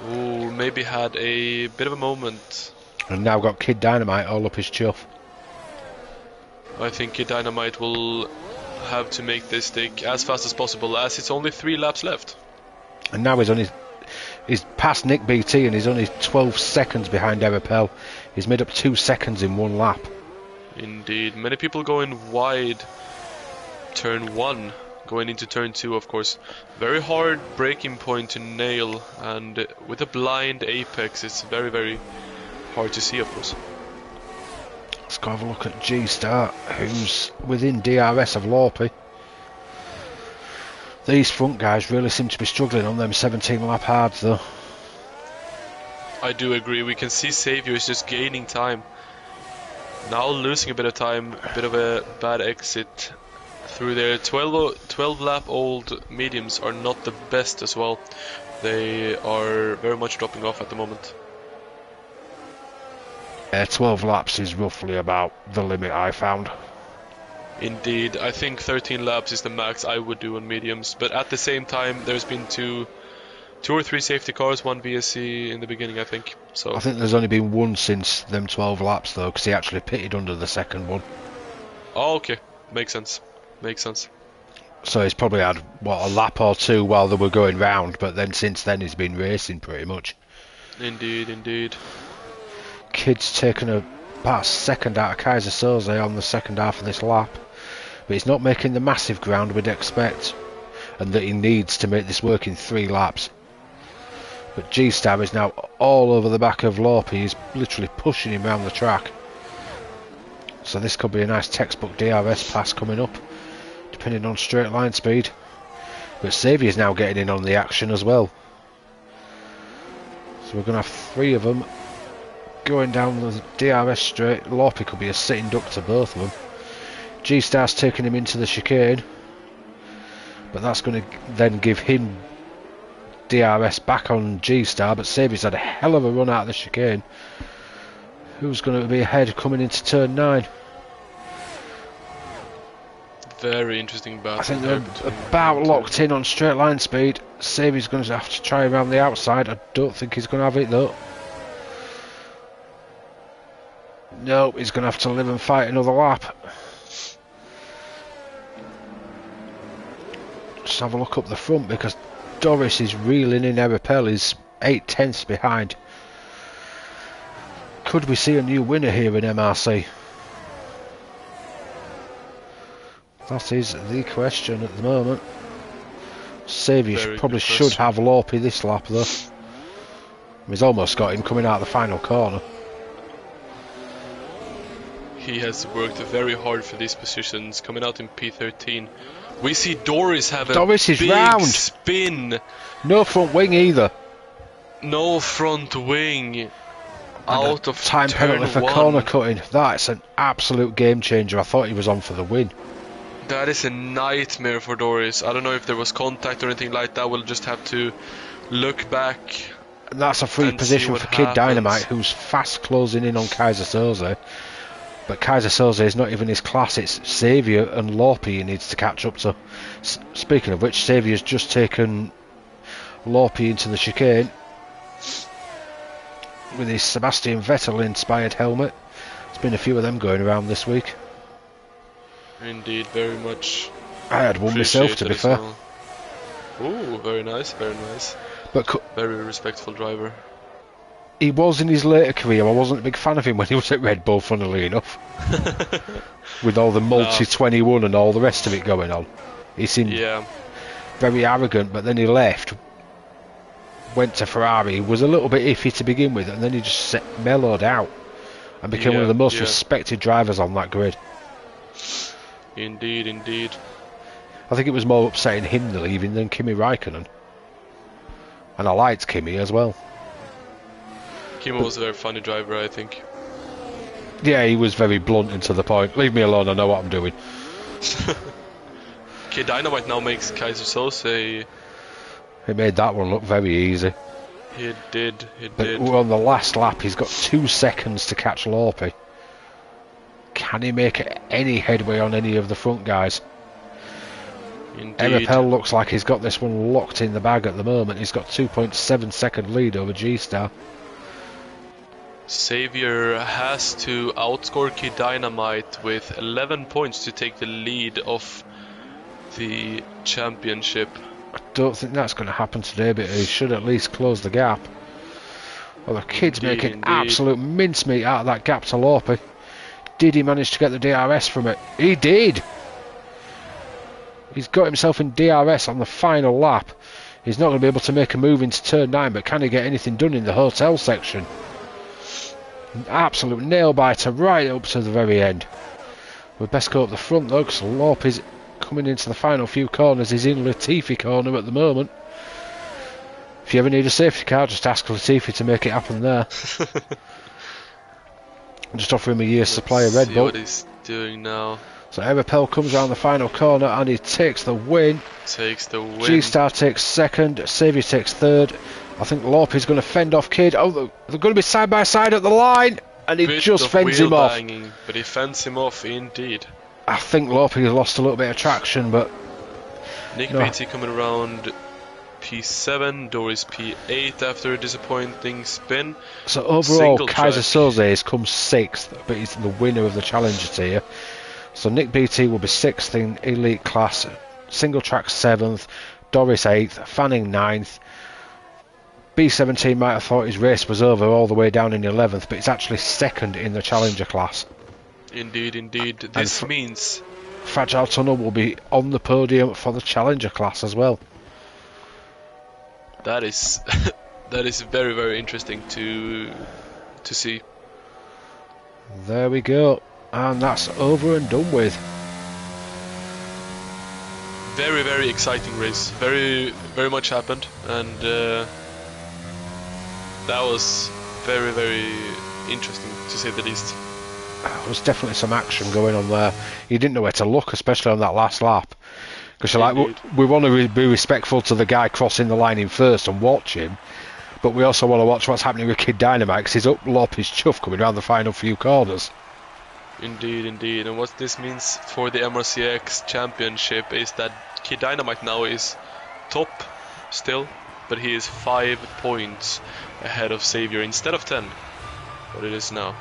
Ooh, maybe had a bit of a moment. And now got Kid Dynamite all up his chuff. I think Kid Dynamite will have to make this stick as fast as possible, as it's only 3 laps left. And now he's past Nick BT, and he's only 12 seconds behind Erapel. He's made up 2 seconds in 1 lap. Indeed, many people going wide turn 1, going into turn 2, of course. Very hard braking point to nail, and with a blind apex it's very, very hard to see, of course. Let's go have a look at G-Star, who's within DRS of Lorpy. These front guys really seem to be struggling on them 17 lap hards though. I do agree, we can see Saviour is just gaining time. Now losing a bit of time, a bit of a bad exit through there. 12 lap old mediums are not the best as well. They are very much dropping off at the moment. 12 laps is roughly about the limit I found. Indeed, I think 13 laps is the max I would do on mediums, but at the same time there's been two or three safety cars, 1 VSC in the beginning, I think. So I think there's only been one since them 12 laps though, because he actually pitted under the second one. Oh, okay, makes sense. Makes sense. So he's probably had, what, a lap or 2 while they were going round, but then since then he's been racing pretty much. Indeed, indeed. Kid's taken a past second out of Kaiser Soze on the second half of this lap, but he's not making the massive ground we'd expect, and that he needs to make this work in 3 laps. But G-Star is now all over the back of Lorpy. He's literally pushing him around the track. So this could be a nice textbook DRS pass coming up, depending on straight line speed. But Saviour's now getting in on the action as well. So we're going to have 3 of them going down the DRS straight. Lorpy could be a sitting duck to both of them. G-Star's taking him into the chicane, but that's going to then give him DRS back on G-Star. But Saviour's had a hell of a run out of the chicane. Who's going to be ahead coming into turn 9? Very interesting battle. I think they're about locked in on straight line speed. Saviour's going to have to try around the outside. I don't think he's going to have it though. No, he's going to have to live and fight another lap. Just have a look up the front, because Doris is reeling in. Erapel is 8/10 behind. Could we see a new winner here in MRC? That is the question at the moment. Saviour probably should have Lorpy this lap though. He's almost got him coming out of the final corner. He has worked very hard for these positions, coming out in P13. We see Doris have a big round. spin. No front wing either. No front wing. Out of time turn penalty for 1. corner cutting. That's an absolute game changer. I thought he was on for the win. That is a nightmare for Doris. I don't know if there was contact or anything like that. We'll just have to look back. And that's a free position for Kid Dynamite, who's fast closing in on Kaiser Soze. But Kaiser Soze is not even his class. It's Saviour and Lorpy he needs to catch up to. Speaking of which, Saviour's just taken Lorpy into the chicane with his Sebastian Vettel inspired helmet. There's been a few of them going around this week. Indeed, very much. I had one myself, to be fair. Well. Ooh, very nice, very nice. But very respectful driver. He was in his later career. I wasn't a big fan of him when he was at Red Bull, funnily enough. With all the multi-21 and all the rest of it going on. He seemed very arrogant, but then he left, went to Ferrari, was a little bit iffy to begin with, and then he just mellowed out. and became one of the most yeah. respected drivers on that grid. Indeed, indeed. I think it was more upsetting him leaving than Kimi Raikkonen. And I liked Kimi as well. Kimi was a very funny driver, I think. Yeah, he was very blunt and to the point. Leave me alone, I know what I'm doing. Okay, Dynamite now makes Kaiser Soze. He made that one look very easy. He did. But on the last lap, he's got 2 seconds to catch Lorpe. Can he make any headway on any of the front guys? Indeed. Erapel looks like he's got this one locked in the bag at the moment. He's got 2.7 second lead over G-Star. Xavier has to outscore Kid Dynamite with 11 points to take the lead of the championship. I don't think that's going to happen today, but he should at least close the gap. Well, the kid's making absolute mincemeat out of that gap to Lorpe. Did he manage to get the DRS from it? He did! He's got himself in DRS on the final lap. He's not going to be able to make a move into turn 9, but can he get anything done in the hotel section? An absolute nail-biter right up to the very end. We'd best go up the front though, because Lorpe is coming into the final few corners. He's in Latifi corner at the moment. If you ever need a safety car, just ask Latifi to make it happen there. Just offer him a year's supply of Red Bull. What he's doing now. So Erapel comes around the final corner and he takes the win. G-Star takes second, Xavier takes third. I think Lorpe is going to fend off Kid. Oh, they're going to be side by side at the line, and he just fends him off. Banging, but he fends him off indeed. I think Lorpe has lost a little bit of traction, but Nick Beatty coming around P7, Doris P8 after a disappointing spin. So overall, Kaiser Soze has come 6th, but he's the winner of the Challenger tier. So Nick Beatty will be 6th in Elite Class, Single Track 7th, Doris 8th, Fanning 9th. B17 might have thought his race was over all the way down in 11th, but it's actually 2nd in the Challenger class. Indeed, indeed. This means Fragile Tunnel will be on the podium for the Challenger class as well. That is that is very, very interesting to see. There we go, and that's over and done with. Very, very exciting race. Very, very much happened, and that was very, very interesting to say the least. There was definitely some action going on there. You didn't know where to look, especially on that last lap. Because you're like, we want to be respectful to the guy crossing the line in first and watch him, but we also want to watch what's happening with Kid Dynamite, because he's up Lorpe's chuff coming around the final few corners. Indeed, indeed. And what this means for the MRC-X championship is that Kid Dynamite now is top still, but he is 5 points ahead of Xavier instead of 10, what it is now.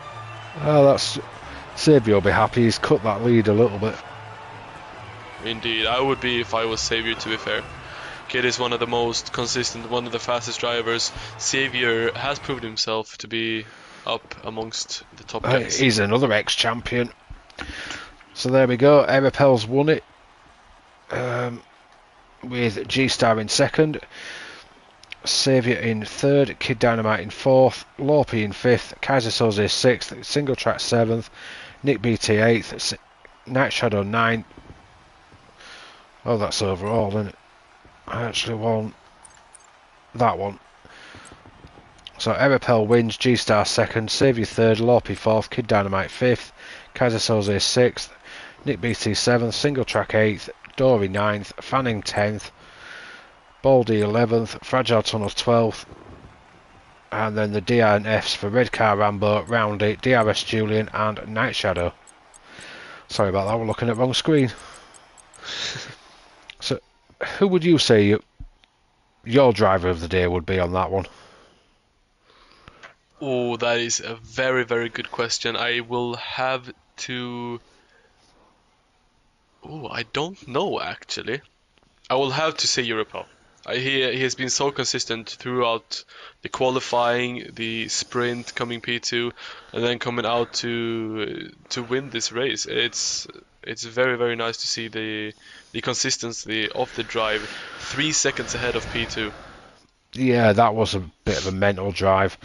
Oh, that's Xavier will be happy. He's cut that lead a little bit. Indeed, I would be if I was Xavier, to be fair. Kid is one of the most consistent, one of the fastest drivers. Xavier has proved himself to be up amongst the top guys. He's another ex-champion. So there we go. Erapel's won it with G-Star in 2nd. Xavier in 3rd, Kid Dynamite in 4th, Lorpe in 5th, Kaiser Soze 6th, Single Track 7th, Nick BT 8th, Night Shadow 9th. Oh, that's overall, isn't it? I actually won that one. So Erapel wins, G-Star 2nd, Xavier 3rd, Lorpe 4th, Kid Dynamite 5th, Kaiser Soze 6th, Nick BT 7th, Single Track 8th, Dory 9th, Fanning 10th, Baldy 11th, Fragile Tunnel 12th, and then the DNFs for Red Car Rambo, Round 8, DRS Julian and Night Shadow. Sorry about that, we're looking at the wrong screen. So, who would you say your driver of the day would be on that one? Oh, that is a very, very good question. I will have to... Oh, I don't know actually. I will have to say Europel. He has been so consistent throughout the qualifying, the sprint, coming P2, and then coming out to win this race. It's very, very nice to see the consistency of the drive. 3 seconds ahead of P2. Yeah, that was a bit of a mental drive.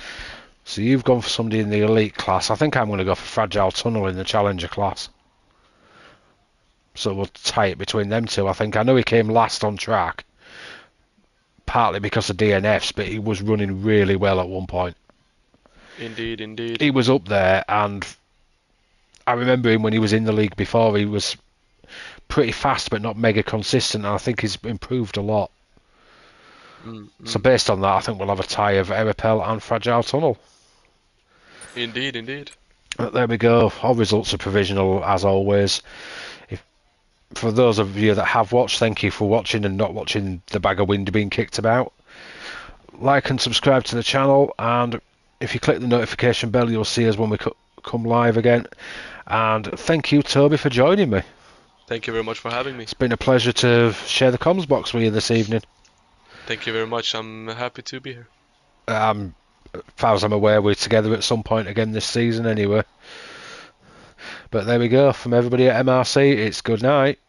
So you've gone for somebody in the elite class. I think I'm going to go for Fragile Tunnel in the Challenger class. So we'll tie it between them two. I think. I know he came last on track, partly because of DNFs, but he was running really well at one point. Indeed, indeed. He was up there, and I remember him when he was in the league before. He was pretty fast, but not mega consistent. And I think he's improved a lot. So based on that, I think we'll have a tie of Erepel and Fragile Tunnel. Indeed, indeed. But there we go. All results are provisional as always. For those of you that have watched, thank you for watching and not watching the bag of wind being kicked about. Like and subscribe to the channel, and if you click the notification bell, you'll see us when we come live again. And thank you, Toby, for joining me. Thank you very much for having me. It's been a pleasure to share the comms box with you this evening. Thank you very much. I'm happy to be here. As far as I'm aware, we're together at some point again this season anyway. But there we go. From everybody at MRC, it's good night.